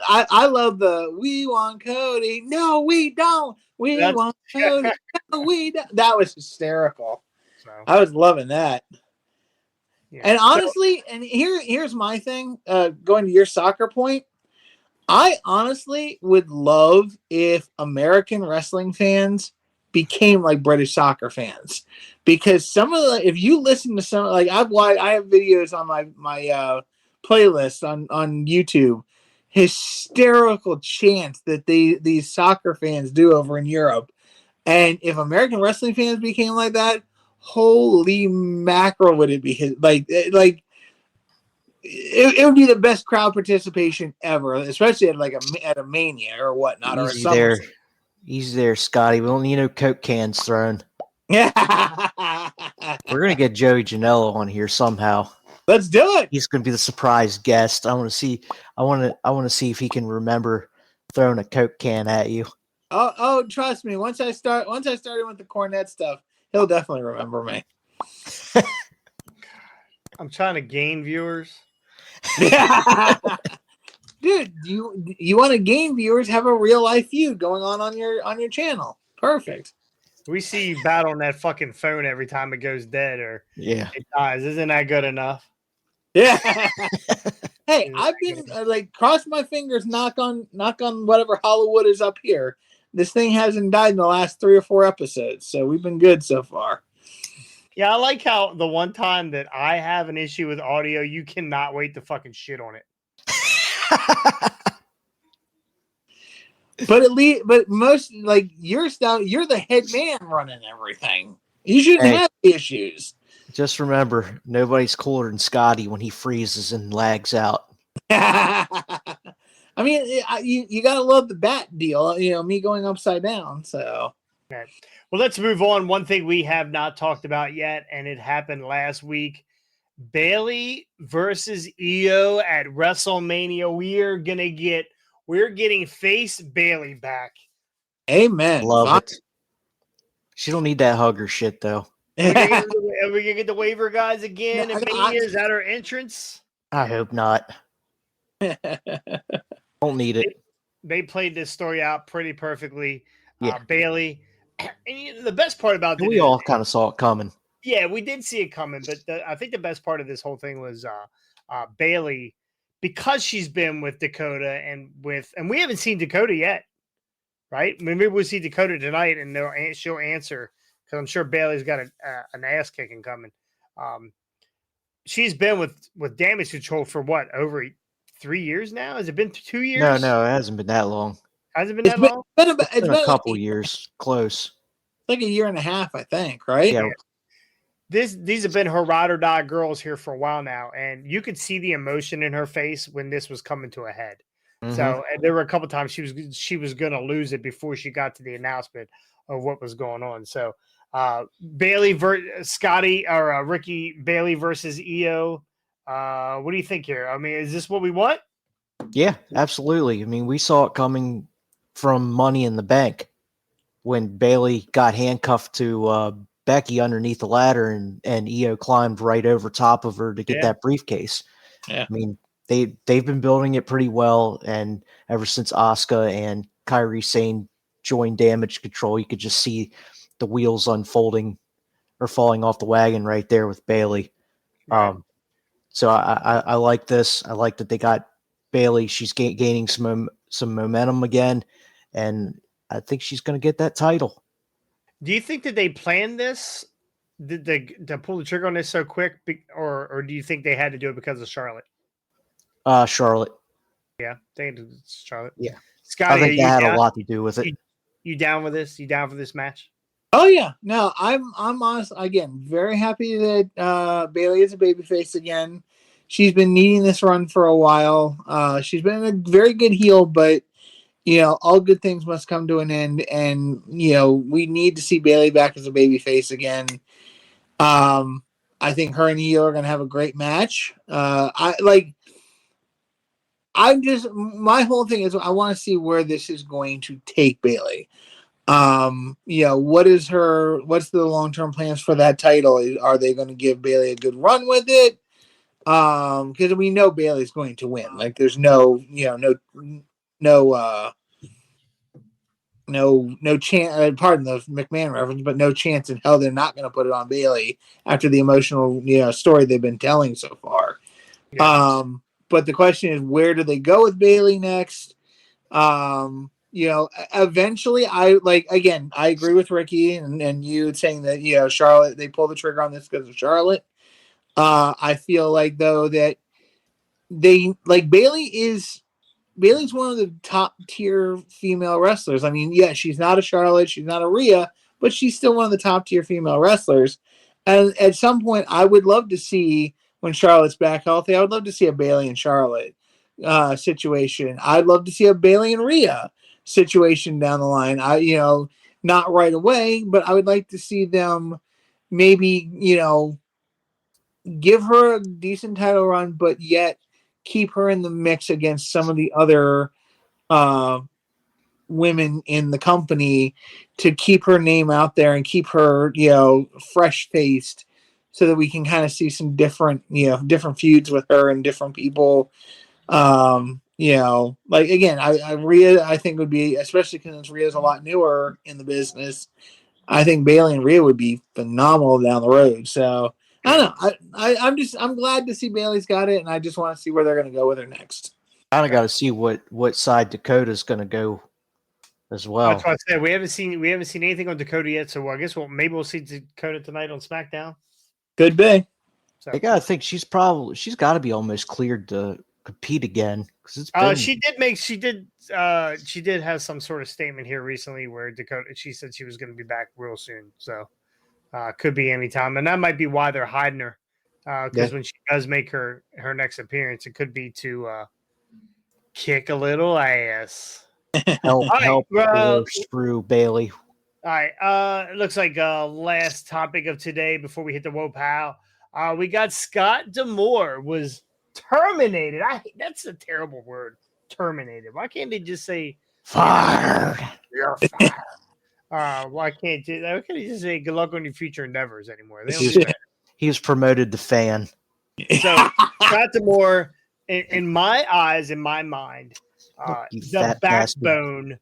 I love the "we want Cody." No, we don't. We want Cody. No, we don't. That was hysterical. So, I was loving that. yeah. And honestly, and here's my thing. Going to your soccer point, I honestly would love if American wrestling fans became like British soccer fans, because if you listen to some, like I have videos on my playlist on YouTube, hysterical chants that these soccer fans do over in Europe, and if American wrestling fans became like that, holy mackerel, would it be like it would be the best crowd participation ever, especially at a Mania or whatnot. Easy there, Scotty. We don't need Coke cans thrown. Yeah, we're gonna get Joey Janela on here somehow. Let's do it. He's gonna be the surprise guest. I want to see if he can remember throwing a Coke can at you. Oh, trust me. Once I started with the Cornette stuff, he'll definitely remember me. I'm trying to gain viewers. Dude, you want to gain viewers? Have a real life feud going on your channel. Perfect. We see you battle on that fucking phone every time it goes dead or it dies. Isn't that good enough? Yeah. Hey, I've been cross my fingers, knock on whatever Hollywood is up here. This thing hasn't died in the last 3 or 4 episodes, so we've been good so far. Yeah, I like how the one time that I have an issue with audio, you cannot wait to fucking shit on it. But most your style, you're the head man running everything. You shouldn't have issues. Just remember, nobody's cooler than Scotty when he freezes and lags out. I mean, you gotta love the bat deal. Me going upside down. So. Okay. Well, let's move on. One thing we have not talked about yet, and it happened last week: Bayley versus Io at WrestleMania. We are gonna get We're getting face Bailey back. Amen. Love it. She don't need that hugger shit though. Are we gonna get the waiver guys again? And Mania, is that our entrance? I hope not. Don't need it. They played this story out pretty perfectly. Yeah. Bailey, and the best part about We all kind of saw it coming. Yeah, we did see it coming, but I think the best part of this whole thing was Bailey, because she's been with Dakota and we haven't seen Dakota yet, right? Maybe we'll see Dakota tonight, and she'll answer, because I'm sure Bailey's got an ass kicking coming. She's been with Damage Control for what, over 3 years now? Has it been 2 years? No, it hasn't been that long. Has it been that long? It's been a couple years, close. Like a year and a half, I think, right? Yeah. These have been her ride or die girls here for a while now, and you could see the emotion in her face when this was coming to a head. Mm-hmm. So there were a couple times she was going to lose it before she got to the announcement of what was going on. So Bailey Scotty or Ricky Bailey versus EO. What do you think here? I mean, is this what we want? Yeah, absolutely. I mean, we saw it coming from Money in the Bank when Bailey got handcuffed to Becky underneath the ladder, and EO climbed right over top of her to get that briefcase. Yeah. I mean, they've been building it pretty well, and ever since Asuka and Kairi Sane joined Damage Control, you could just see the wheels unfolding or falling off the wagon right there with Bailey. Right. So I like this. I like that they got Bailey. She's gaining some momentum again, and I think she's going to get that title. Do you think that they planned this? Did they to pull the trigger on this so quick, or do you think they had to do it because of Charlotte? Charlotte. Yeah, they had to Charlotte. Yeah, Scotty, I think that had a lot to do with it. You down with this? You down for this match? Oh yeah, no, I'm honest. Again, very happy that Bailey is a babyface again. She's been needing this run for a while. She's been a very good heel, but all good things must come to an end, and we need to see Bailey back as a babyface again. I think her and EO are gonna have a great match. My whole thing is I want to see where this is going to take Bailey. What's the long-term plans for that title? Are they going to give Bailey a good run with it? Because we know Bailey's going to win. Like there's no chance, pardon the McMahon reference, but no chance in hell they're not going to put it on Bailey after the emotional, story they've been telling so far. Yeah. But the question is, where do they go with Bailey next? Eventually I agree with Ricky and you saying that, Charlotte, they pulled the trigger on this because of Charlotte. I feel like though that Bailey's one of the top tier female wrestlers. I mean, yeah, she's not a Charlotte, she's not a Rhea, but she's still one of the top tier female wrestlers. And at some point, I would love to see, when Charlotte's back healthy, I would love to see a Bailey and Charlotte situation. I'd love to see a Bailey and Rhea situation down the line. Not right away, but I would like to see them maybe, give her a decent title run, but yet keep her in the mix against some of the other women in the company to keep her name out there and keep her, fresh faced, so that we can kind of see some different feuds with her and different people. Rhea, I think would be, especially because Rhea's a lot newer in the business, I think Bailey and Rhea would be phenomenal down the road. So I don't know. I'm glad to see Bailey's got it, and I just want to see where they're going to go with her next. Kind of got to see what side Dakota's going to go as well. That's what I said. We haven't seen anything on Dakota yet, so I guess maybe we'll see Dakota tonight on SmackDown. Could be. So I gotta think she's got to be almost cleared to compete again, because she did have some sort of statement here recently where Dakota, she said she was going to be back real soon, so could be any time, and that might be why they're hiding her, because when she does make her next appearance, it could be to kick a little ass. help screw Bailey. All right, it looks like last topic of today before we hit the Whoa Pow. We got Scott D'Amore was terminated. That's a terrible word. terminated? Why can't they just say Fired. you're fired? Why can't they just say good luck on your future endeavors anymore? They don't do that. He was promoted to fan. So Scott D'Amore, in my eyes, in my mind, You the fat bastard.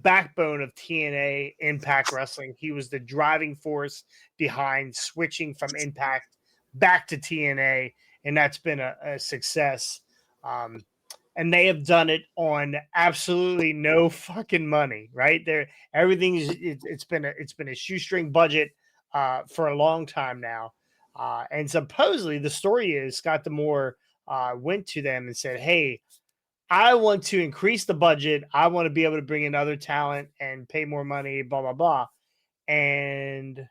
backbone of TNA Impact Wrestling. He was the driving force behind switching from Impact back to TNA, and that's been a success. And they have done it on absolutely no fucking money, right? It's been a shoestring budget for a long time now. And supposedly the story is Scott D'Amore went to them and said, "Hey, I want to increase the budget. I want to be able to bring in other talent and pay more money, blah, blah, blah." And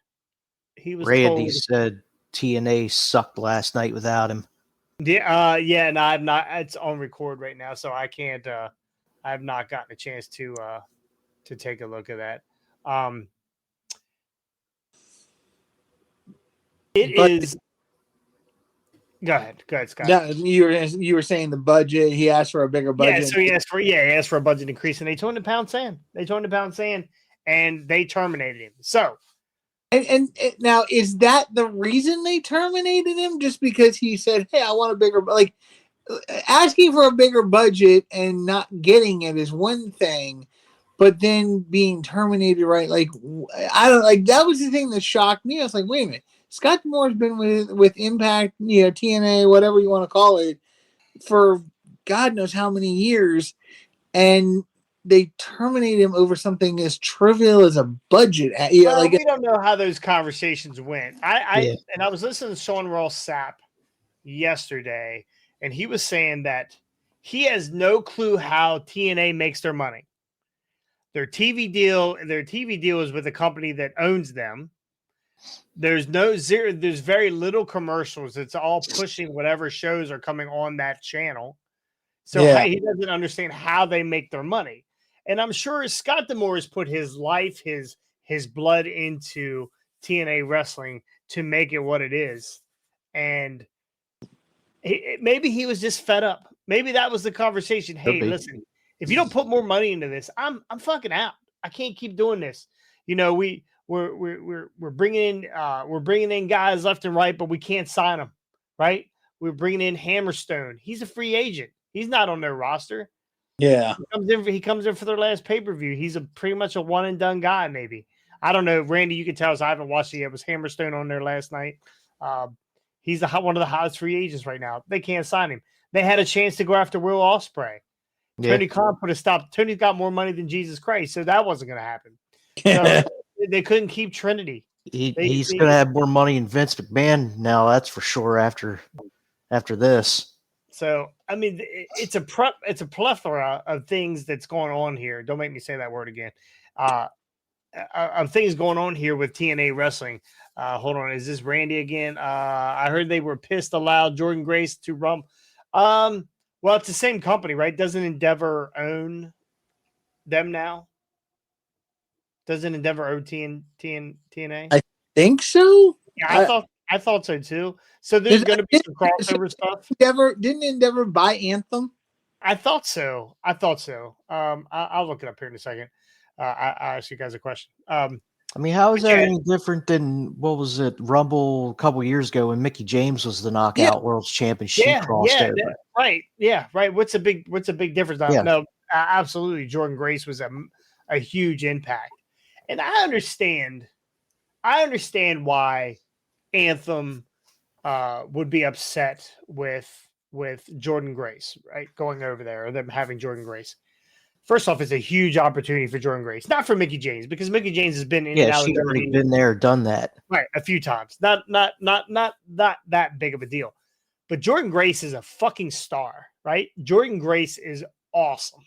he was Randy told, said TNA sucked last night without him. yeah, and I'm not, it's on record right now, so I can't, I've not gotten a chance to take a look at that. Go ahead, Scott. No, you were saying the budget. He asked for a bigger budget. Yeah, so he asked for a budget increase, and they told him to pound sand. And they terminated him. So, and now is that the reason they terminated him? Just because he said, "Hey, I want a bigger," like asking for a bigger budget and not getting it is one thing, but then being terminated, right? Like I don't like that was the thing that shocked me. I was like, wait a minute, Scott Moore's been with Impact, TNA, whatever you want to call it, for God knows how many years, and they terminate him over something as trivial as a budget. we don't know how those conversations went. I was listening to Sean Ross Sapp yesterday, and he was saying that he has no clue how TNA makes their money. Their TV deal is with a company that owns them. There's very little commercials. It's all pushing whatever shows are coming on that channel. So he doesn't understand how they make their money. And I'm sure Scott D'Amore has put his life, his blood into TNA wrestling to make it what it is. And maybe he was just fed up. Maybe that was the conversation. Hey, listen, if you don't put more money into this, I'm fucking out. I can't keep doing this. We're bringing in guys left and right, but we can't sign them, right? We're bringing in Hammerstone. He's a free agent. He's not on their roster. Yeah, he comes in for their last pay-per-view. He's pretty much a one and done guy. Maybe, I don't know. Randy, you can tell us. I haven't watched it yet. Was Hammerstone on there last night? He's one of the hottest free agents right now. They can't sign him. They had a chance to go after Will Ospreay. Yeah. Tony Khan put a stop. Tony's got more money than Jesus Christ, so that wasn't going to happen. So they couldn't keep Trinity. He's going to have more money than Vince McMahon now. That's for sure. After this. So I mean, it's a plethora of things that's going on here. Don't make me say that word again. Of things going on here with TNA wrestling. Hold on, is this Randy again? I heard they were pissed allowed Jordan Grace to rumble. Well, it's the same company, right? Doesn't Endeavor own them now? Doesn't Endeavor own TNA? I think so. Yeah, I thought so too. So there's going to be some crossover stuff. Didn't Endeavor buy Anthem? I thought so. I'll look it up here in a second. I'll ask you guys a question. I mean, how is that any different than what was it Rumble a couple years ago when Mickey James was the Knockout World Champion? Crossed over. Right. Yeah, right. What's a big difference? No, absolutely. Jordan Grace was a huge impact, and I understand why Anthem would be upset with Jordan Grace, right? Going over there or them having Jordan Grace. First off, it's a huge opportunity for Jordan Grace, not for Mickey James, because Mickey James has been in and out. She's already been there, done that, right, a few times. Not that big of a deal. But Jordan Grace is a fucking star, right? Jordan Grace is awesome,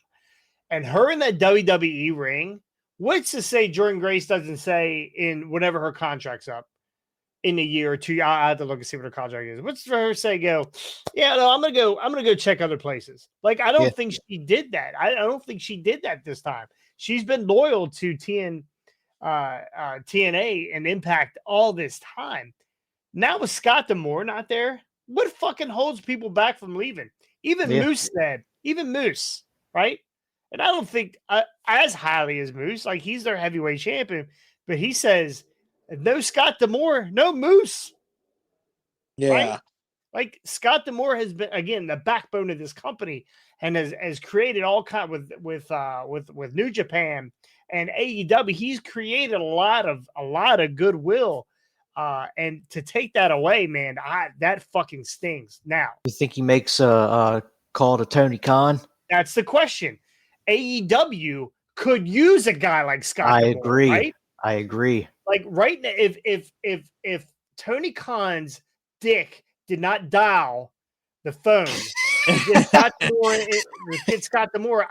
and her in that WWE ring. What's to say Jordan Grace doesn't say in whenever her contract's up in a year or two? I have to look and see what her contract is. What's for her say? Go, yeah, no, I'm gonna go check other places. Like I don't think she did that. I don't think she did that this time. She's been loyal to TNA and Impact all this time. Now with Scott D'Amore not there, what fucking holds people back from leaving? Even Moose said. Even Moose right? And I don't think as highly as Moose. Like he's their heavyweight champion, but he says no Scott D'Amore, no Moose, right? Yeah. Like Scott D'Amore has been again the backbone of this company and has created all kind with New Japan and AEW. He's created a lot of goodwill, and to take that away, man, that fucking stings. Now You think he makes a call to Tony Khan? that's the question. AEW could use a guy like Scott I D'Amore, agree. right? I agree. Like right now, if Tony Khan's dick did not dial the phone and get Scott D'Amore,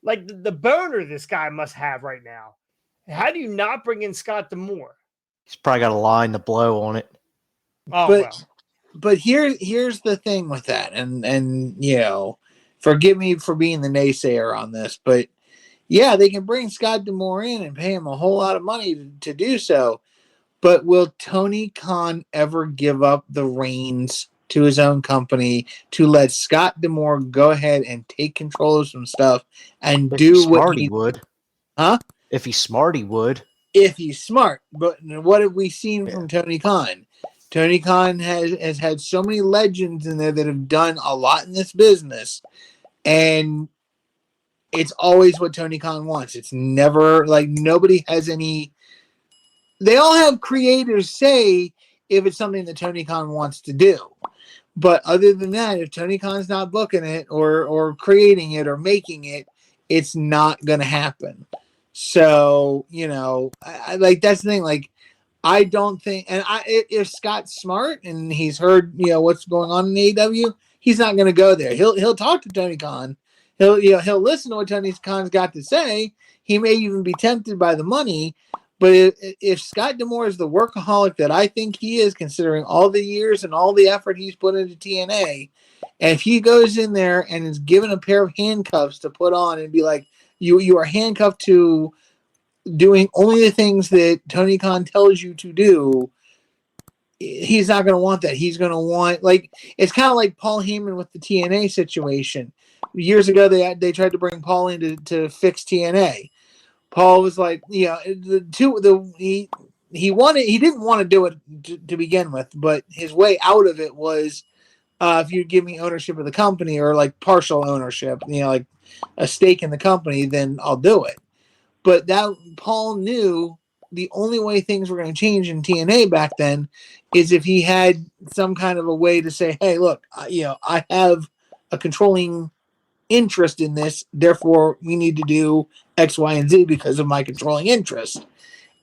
like the boner this guy must have right now. How do you not bring in Scott D'Amore? He's probably got a line to blow on it. Oh But well, but here's the thing with that, and you know, forgive me for being the naysayer on this, but yeah, they can bring Scott D'Amore in and pay him a whole lot of money to do so. But will Tony Khan ever give up the reins to his own company to let Scott D'Amore go ahead and take control of some stuff and If do he's what smart, he he would. Huh? If he's smart, he would. If he's smart? But what have we seen Yeah. from Tony Khan? Tony Khan has had so many legends in there that have done a lot in this business, and it's always what Tony Khan wants. It's never like nobody has any. They all have creators say if it's something that Tony Khan wants to do. But other than that, if Tony Khan's not booking it or creating it or making it, it's not going to happen. So, you know, I like that's the thing. Like, I don't think, and if Scott's smart and he's heard, you know, what's going on in AEW, he's not going to go there. He'll talk to Tony Khan. He'll listen to what Tony Khan's got to say. He may even be tempted by the money. But if Scott D'Amore is the workaholic that I think he is, considering all the years and all the effort he's put into TNA, and if he goes in there and is given a pair of handcuffs to put on and be like, you are handcuffed to doing only the things that Tony Khan tells you to do, he's not going to want that. He's going to want, like, it's kind of like Paul Heyman with the TNA situation. Years ago, they tried to bring Paul in to fix TNA. Paul was like, yeah, he didn't want to do it to begin with, but his way out of it was, if you give me ownership of the company or like partial ownership, you know, like a stake in the company, then I'll do it. But that Paul knew the only way things were going to change in TNA back then is if he had some kind of a way to say, hey, look, I have a controlling interest in this, therefore we need to do X, Y, and Z because of my controlling interest.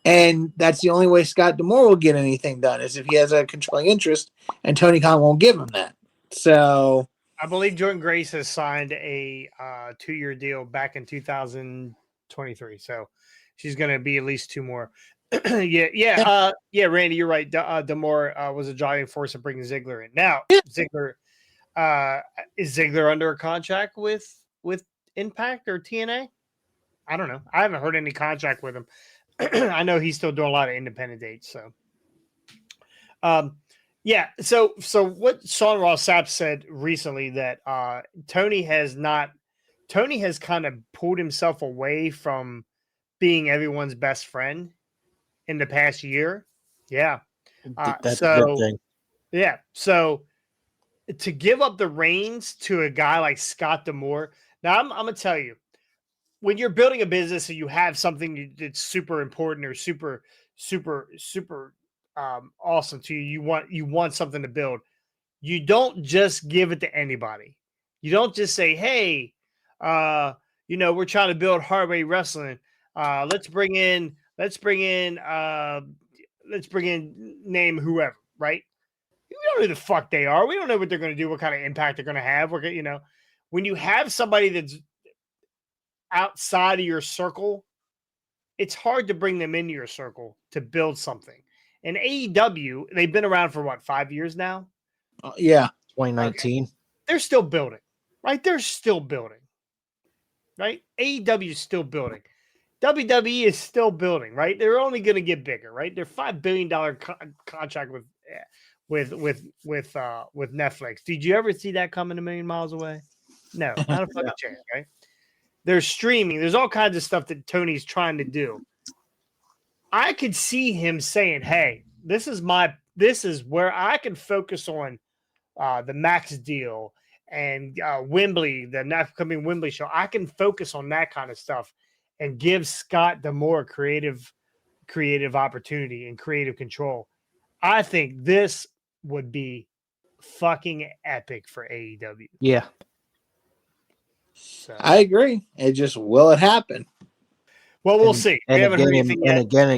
And that's the only way Scott D'Amore will get anything done, is if he has a controlling interest, and Tony Khan won't give him that. So I believe Jordan Grace has signed a 2-year deal back in 2023. So she's going to be at least 2 more. yeah, Randy, you're right. D'Amore was a driving force of bringing Ziggler in. Now, Ziggler is Ziggler under a contract with Impact or TNA? I don't know. I haven't heard any contract with him. I know he's still doing a lot of independent dates. So, yeah. So what Sean Ross Sapp said recently that Tony has kind of pulled himself away from being everyone's best friend in the past year. Yeah. That's a good thing. Yeah. So to give up the reins to a guy like Scott D'Amore. Now I'm going to tell you, when you're building a business and you have something that's super important or super awesome to you, you want something to build. You don't just give it to anybody. You don't just say, "Hey, we're trying to build Hardway Wrestling. Let's bring in name whoever." Right? We don't know who the fuck they are. We don't know what they're going to do, what kind of impact they're going to have. When you have somebody that's outside of your circle, it's hard to bring them into your circle to build something. And AEW, they've been around for what, 5 years now? Yeah. 2019. Okay. They're still building, right? They're still building, right? AEW is still building. WWE is still building, right? They're only going to get bigger, right? They're $5 billion contract with Netflix. Did you ever see that coming a million miles away? No, not a fucking chance, right? There's streaming. There's all kinds of stuff that Tony's trying to do. I could see him saying, "Hey, this is where I can focus on the Max deal and Wembley, the upcoming Wembley show. I can focus on that kind of stuff and give Scott the more creative opportunity and creative control." I think this would be fucking epic for AEW. Yeah. So, I agree. It just will it happen? well, we'll see. We haven't heard anything yet. And again,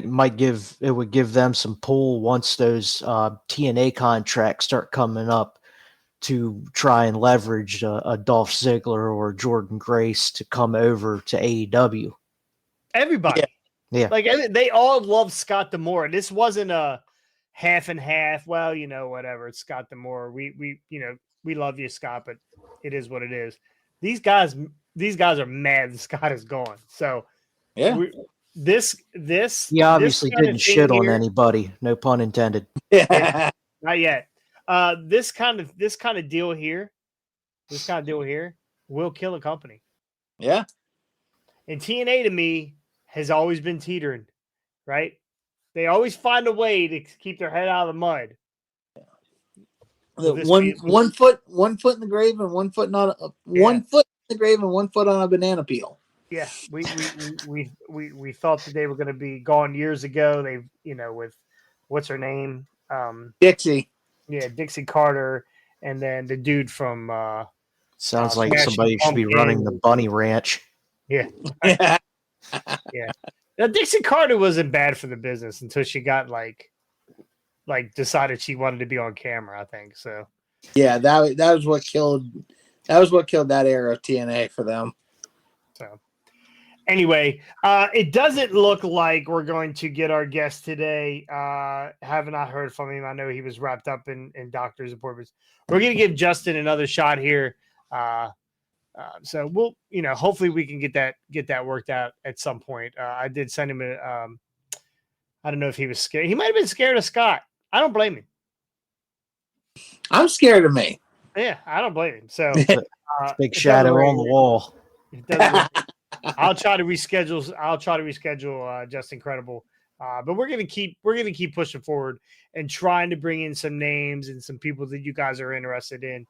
it would give them some pull once those TNA contracts start coming up to try and leverage a Dolph Ziggler or Jordan Grace to come over to AEW. Everybody. Yeah. Like they all love Scott D'Amore. This wasn't a half and half. Well, whatever. It's Scott D'Amore. We love you, Scott, but it is what it is. These guys are mad that Scott is gone. So Yeah. This He obviously this kind didn't of thing shit on here- anybody. No pun intended. Yeah. Not yet. This kind of deal here will kill a company. Yeah. And TNA to me has always been teetering, right? They always find a way to keep their head out of the mud. One foot in the grave and one foot not one foot in the grave and 1 foot on a banana peel. Yeah, we thought that they were going to be gone years ago. They, with what's her name, Dixie. Yeah, Dixie Carter, and then the dude from Sounds like Smashing somebody should be Pumpkins. running the Bunny Ranch. Yeah, Yeah. yeah. Now Dixie Carter wasn't bad for the business until she got like decided she wanted to be on camera. I think so. Yeah, that was what killed that era of TNA for them. So anyway, it doesn't look like we're going to get our guest today. Have not heard from him. I know he was wrapped up in doctor's appointments. We're going to give Justin another shot here. So we'll, hopefully we can get that worked out at some point. I did send him I don't know if he was scared. He might have been scared of Scott. I don't blame him. I'm scared of me. Yeah, I don't blame him. So Big shadow on the wall. I'll try to reschedule Just Incredible. But we're gonna keep pushing forward and trying to bring in some names and some people that you guys are interested in.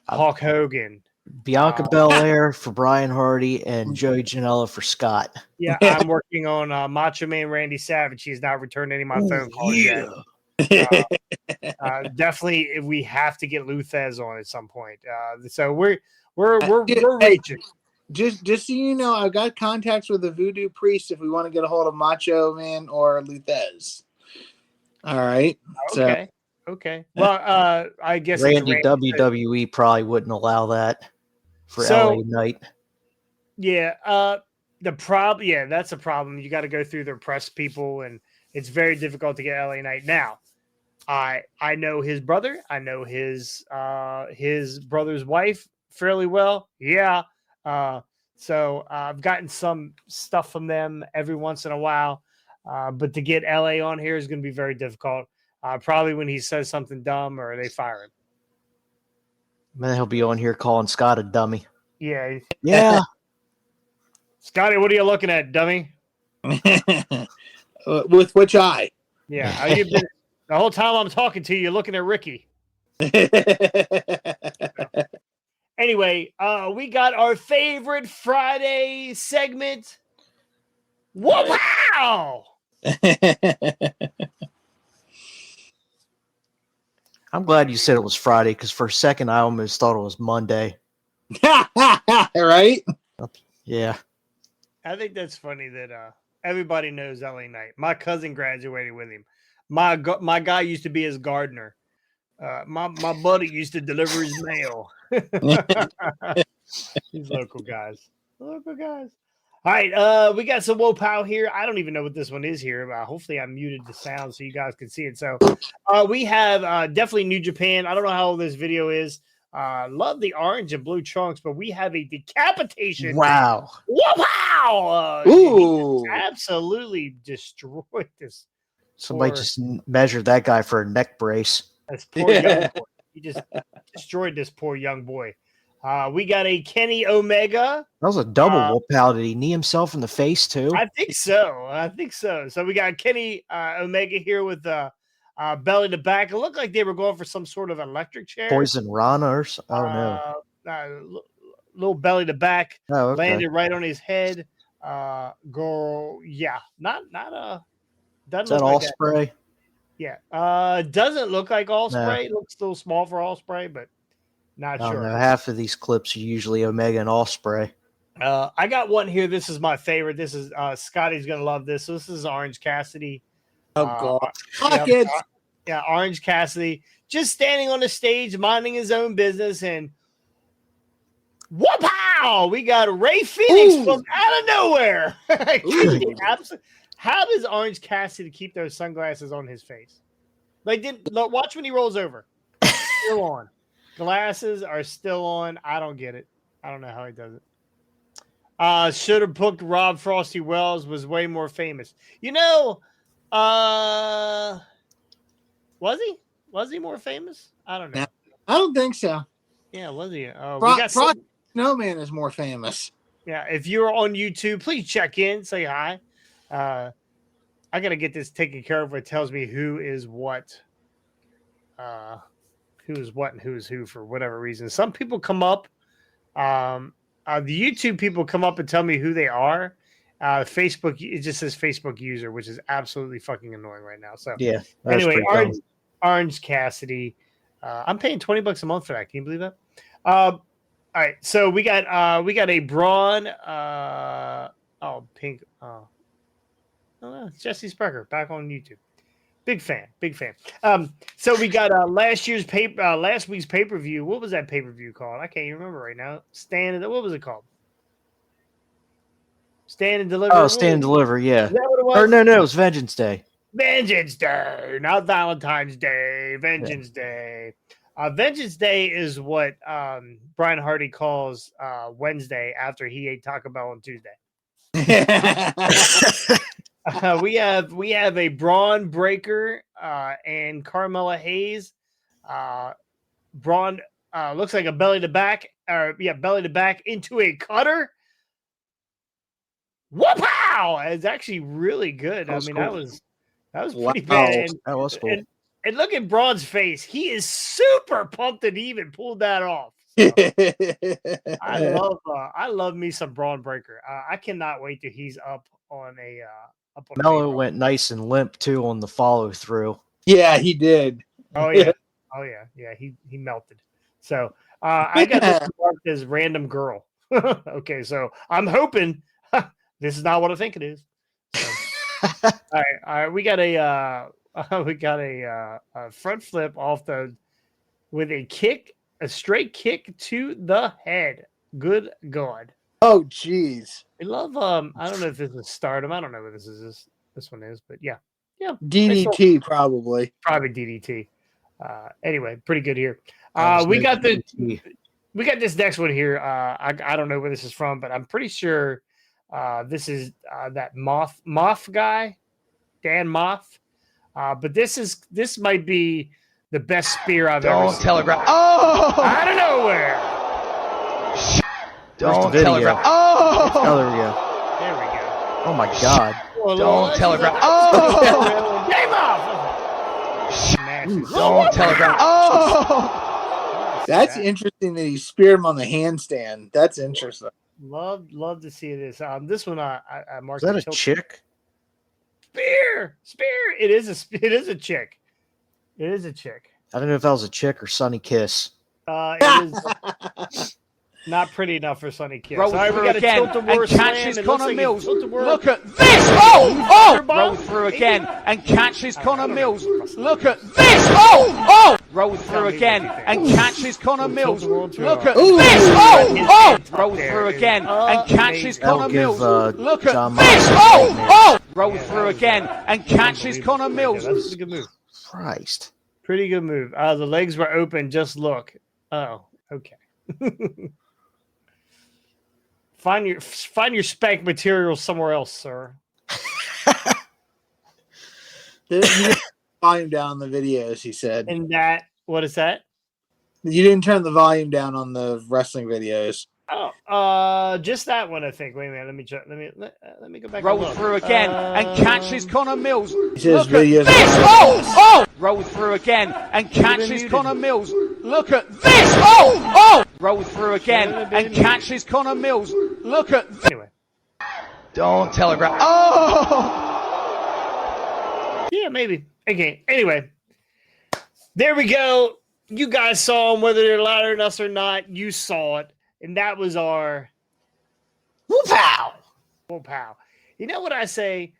Hulk Hogan, Bianca Belair for Brian Hardy, and Joey Janela for Scott. Yeah, I'm working on Macho Man Randy Savage. He's not returned any of my phone calls yet. Definitely, we have to get Luthez on at some point. So we're reaching. Just so you know, I've got contacts with the Voodoo Priest if we want to get a hold of Macho Man or Luthez. All right. Okay. Okay. Well, I guess Randy WWE probably wouldn't allow that for LA Knight. Yeah. That's a problem. You got to go through their press people, and it's very difficult to get LA Knight. Now, I know his brother. I know his brother's wife fairly well. Yeah. So I've gotten some stuff from them every once in a while. But to get LA on here is going to be very difficult. Probably when he says something dumb or they fire him. Man, he'll be on here calling Scott a dummy. Yeah. Yeah. Scotty, what are you looking at, dummy? With which eye? Yeah. You've been, the whole time I'm talking to you, you're looking at Ricky. Anyway, we got our favorite Friday segment. Wow! I'm glad you said it was Friday because for a second I almost thought it was Monday. Right? Yeah. I think that's funny that everybody knows LA Knight. My cousin graduated with him. My guy used to be his gardener. My buddy used to deliver his mail. These local guys. All right, we got some Wopow here. I don't even know what this one is here. Hopefully I muted the sound so you guys can see it. So we have definitely New Japan. I don't know how old this video is. Love the orange and blue trunks, but we have a decapitation. Wow. Wopow! Ooh. Absolutely destroyed this. Somebody just measured that guy for a neck brace. This poor young boy. He just destroyed this poor young boy. We got a Kenny Omega. That was a double whoop out. Did he knee himself in the face too? I think so. So we got Kenny Omega here with belly to back. It looked like they were going for some sort of electric chair. Poison Rana or oh no. Little belly to back. Oh, okay. Landed right on his head. Girl, yeah. Not doesn't Is that look like Osprey? Yeah. Doesn't look like Osprey. It looks a little small for Osprey, but not I don't sure. know. Half of these clips are usually Omega and Osprey. I got one here. This is my favorite. This is Scotty's gonna love this. So this is Orange Cassidy. Oh God! Yeah, Orange Cassidy just standing on the stage, minding his own business, and whoop-pow! We got Ray Phoenix from out of nowhere. How does Orange Cassidy keep those sunglasses on his face? Watch when he rolls over. Still on. Glasses are still on. I don't get it. I don't know how he does it. Should have booked Rob Frosty Wells, was way more famous. Was he? Was he more famous? I don't know. I don't think so. Yeah, was he? Frosty Snowman is more famous. Yeah, if you're on YouTube, please check in, say hi. I gotta get this taken care of. It tells me who is what, and who is who for whatever reason. Some people come up. The YouTube people come up and tell me who they are. Facebook, it just says Facebook user, which is absolutely fucking annoying right now. So yeah. Anyway, Orange Cassidy. I'm paying $20 a month for that. Can you believe that? All right, so we got a Braun. Pink. It's Jesse Sprecher back on YouTube. Big fan. So we got last week's pay-per-view. What was that pay-per-view called? I can't even remember right now. What was it called? Stand and Deliver. Oh, Stand and Deliver, yeah. Is that what it was? Or no, it was Vengeance Day. Vengeance Day, not Valentine's Day. Vengeance Day. Vengeance Day is what Brian Hardy calls Wednesday after he ate Taco Bell on Tuesday. We have a Braun Breaker and Carmella Hayes. Braun looks like a belly to back into a cutter. Whoop-pow! It's actually really good. That was pretty bad. That was cool. And look at Braun's face. He is super pumped that he even pulled that off. So, I love me some Braun Breaker. I cannot wait till he's up on a Mello went nice and limp too on the follow through. Yeah, he did. Oh yeah. He melted. So I got this marked as random girl. Okay, so I'm hoping this is not what I think it is. So, all right. We got a front flip with a straight kick to the head. Good God. Oh, jeez. I love. I don't know if this is Stardom. I don't know what this one is, but yeah. DDT probably DDT. Anyway, pretty good here. We got this next one here. I don't know where this is from, but I'm pretty sure this is that Moff guy, Dan Moff. But this might be the best spear I've ever seen. Telegraph. Oh! Out of nowhere. Don't telegraph. Oh! Oh, there we go. There we go. Oh my God. Don't telegraph. Oh! Game off. Don't telegraph. Oh! That's interesting that he speared him on the handstand. That's interesting. Love to see this. This one I marked. Is that a chick? Spear. It is a chick. It is a chick. I don't know if that was a chick or Sunny Kiss. It is not pretty enough for Sunny Kiss. Roll All right, we through got again a and catches Connor Mills. Look Look at this! Oh! Roll through again and catches Connor Mills. Look at this! Oh! Roll through again and catches Connor Mills. Look at this! Oh! Roll through again and catches Connor Mills. Look at this! Oh! Roll through again and catches Connor Mills. That's a good move. Christ. Pretty good move. The legs were open. Just look. Oh, okay. Find your spank material somewhere else, sir. Volume down the videos, he said. And what is that? You didn't turn the volume down on the wrestling videos. Oh, just that one, I think. Wait a minute, let me check. Let me go back. Rolls through again and catches Connor Mills. says Look at videos this! are- Oh! Rolls through again and catches Connor Mills. Look at this! Oh! Rolls through again and catches Connor Mills. Look at this! Anyway. Don't telegraph. Oh! Yeah, maybe. Okay. Anyway, there we go. You guys saw them, whether they're louder than us or not. You saw it, and that was our whoop-pow. Whoop-pow. You know what I say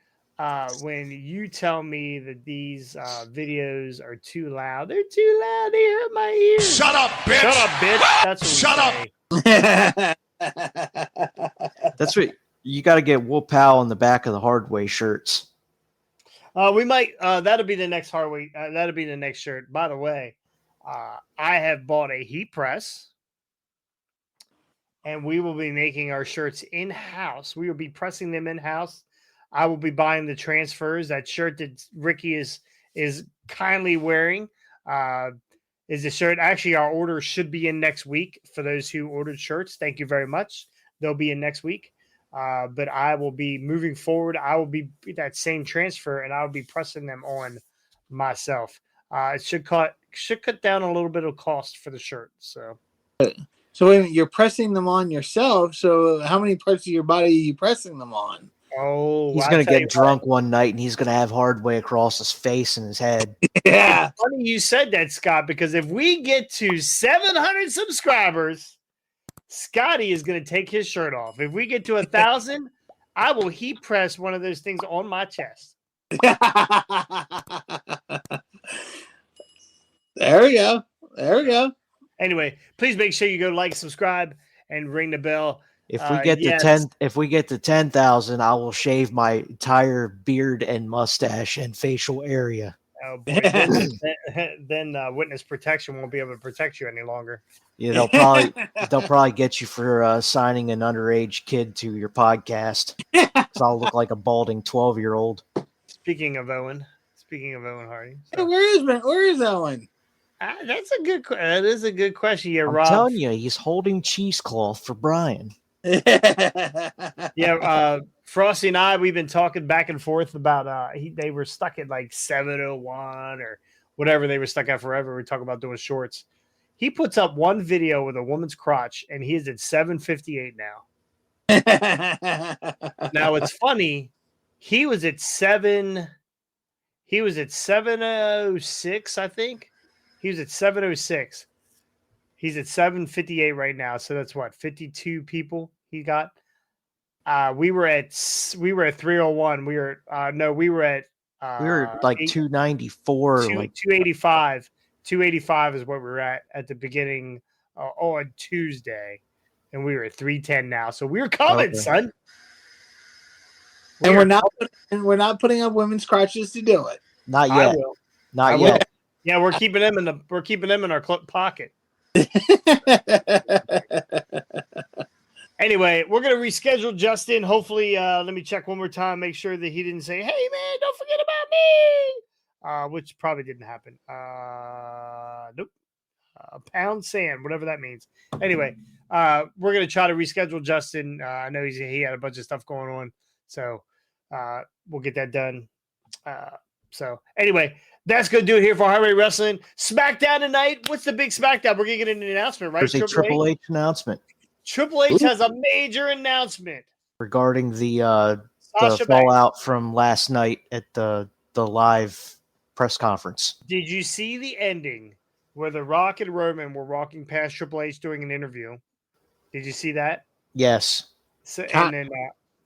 when you tell me that these videos are too loud? They're too loud. They hurt my ears. Shut up, bitch! Shut up, bitch. That's what Shut up. That's what you got to get. Whoop-pow on the back of the Hardway shirts. We might. That'll be the next Hardway. That'll be the next shirt. By the way, I have bought a heat press, and we will be making our shirts in house. We will be pressing them in house. I will be buying the transfers. That shirt that Ricky is kindly wearing is a shirt. Actually, our order should be in next week for those who ordered shirts. Thank you very much. They'll be in next week. But I will be moving forward. I will be that same transfer, and I will be pressing them on myself. It should cut down a little bit of cost for the shirt. So wait a minute, you're pressing them on yourself. So how many parts of your body are you pressing them on? Oh, He's going to get drunk one night, and he's going to have Hardway across his face and his head. Yeah. Funny you said that, Scott, because if we get to 700 subscribers, Scotty is going to take his shirt off. If we get to 1,000, I will heat press one of those things on my chest. There we go. There we go. Anyway, please make sure you go like, subscribe, and ring the bell. If we get to 10,000, I will shave my entire beard and mustache and facial area. Oh boy, then witness protection won't be able to protect you any longer. Yeah, they'll probably get you for signing an underage kid to your podcast. So I'll look like a balding 12-year-old. Speaking of Owen Hardy, Hey, where is Owen? that's a good. That is a good question. Yeah, I'm Rob. telling you, he's holding cheesecloth for Brian. Yeah, Frosty and I, we've been talking back and forth about they were stuck at like 701 or whatever they were stuck at forever. We talk about doing shorts. He puts up one video with a woman's crotch, and he is at 758 now. Now it's funny. He was at 706, I think. He was at 706. He's at 758 right now. So that's what, 52 people he got. We were at 301. We were at We were like 294, 285. 285 is what we were at the beginning on Tuesday, and we were at 310 now. So we're coming, son. And we're not putting up women's crotches to do it. Not I yet. will. Not yet. Yeah, we're keeping them in our pocket. Anyway, we're gonna reschedule Justin. Hopefully, let me check one more time, make sure that he didn't say, "Hey man, don't forget about me," which probably didn't happen. Nope. Pound sand, whatever that means. Anyway, we're gonna try to reschedule Justin. I know he had a bunch of stuff going on, so we'll get that done. So anyway, that's going to do it here for Highway Wrestling. SmackDown tonight. What's the big SmackDown? We're going to get an announcement, right? There's a Triple H announcement. Triple H has a major announcement regarding the fallout from last night at the live press conference. Did you see the ending where The Rock and Roman were walking past Triple H doing an interview? Did you see that? Yes. So, and then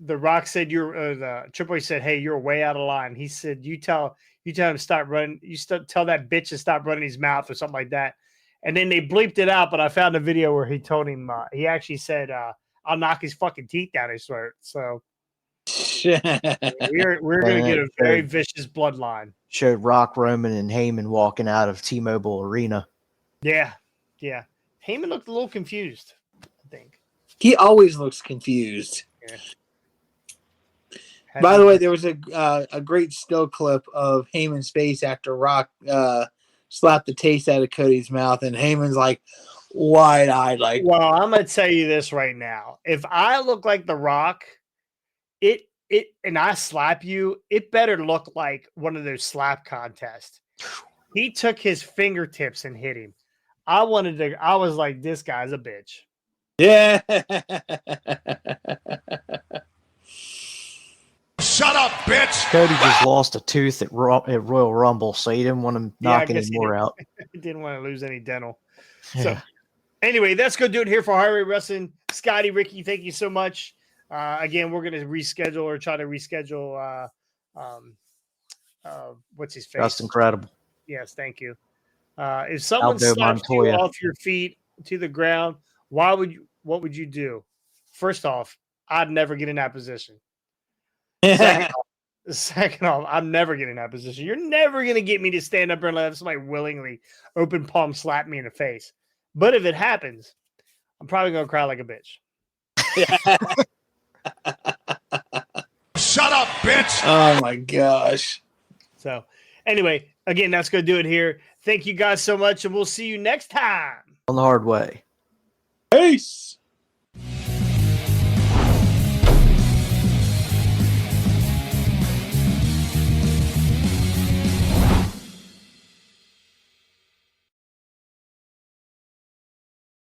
The Rock said, the Triple H said, "Hey, you're way out of line." He said, "You tell him to stop running. Tell that bitch to stop running his mouth," or something like that. And then they bleeped it out. But I found a video where he told him, he actually said, "I'll knock his fucking teeth down his throat." So we're going to get a very vicious bloodline. Showed Rock, Roman, and Heyman walking out of T-Mobile Arena. Yeah. Heyman looked a little confused, I think. He always looks confused. Yeah. By the way, there was a great still clip of Heyman's face after Rock slapped the taste out of Cody's mouth, and Heyman's like wide-eyed, like, Well, I'm gonna tell you this right now. If I look like The Rock, and I slap you, it better look like one of those slap contests. He took his fingertips and hit him. I was like, this guy's a bitch. yeah. Shut up, bitch! Cody just lost a tooth at Royal Rumble, so he didn't want to knock any guess he more out. He didn't want to lose any dental. Yeah. So anyway, that's going to do it here for Highway Wrestling. Scotty, Ricky, thank you so much. Again, we're going to reschedule or try to reschedule. What's his face? That's incredible. Yes, thank you. If someone Aldo slaps you Montoya. off your feet to the ground, what would you do? First off, I'd never get in that position. Second off, I'm never getting in that position. You're never going to get me to stand up and let somebody willingly open palm slap me in the face. But if it happens, I'm probably going to cry like a bitch. Shut up, bitch! Oh my gosh. So anyway, again, that's going to do it here. Thank you guys so much, and we'll see you next time. On the hard way. Peace.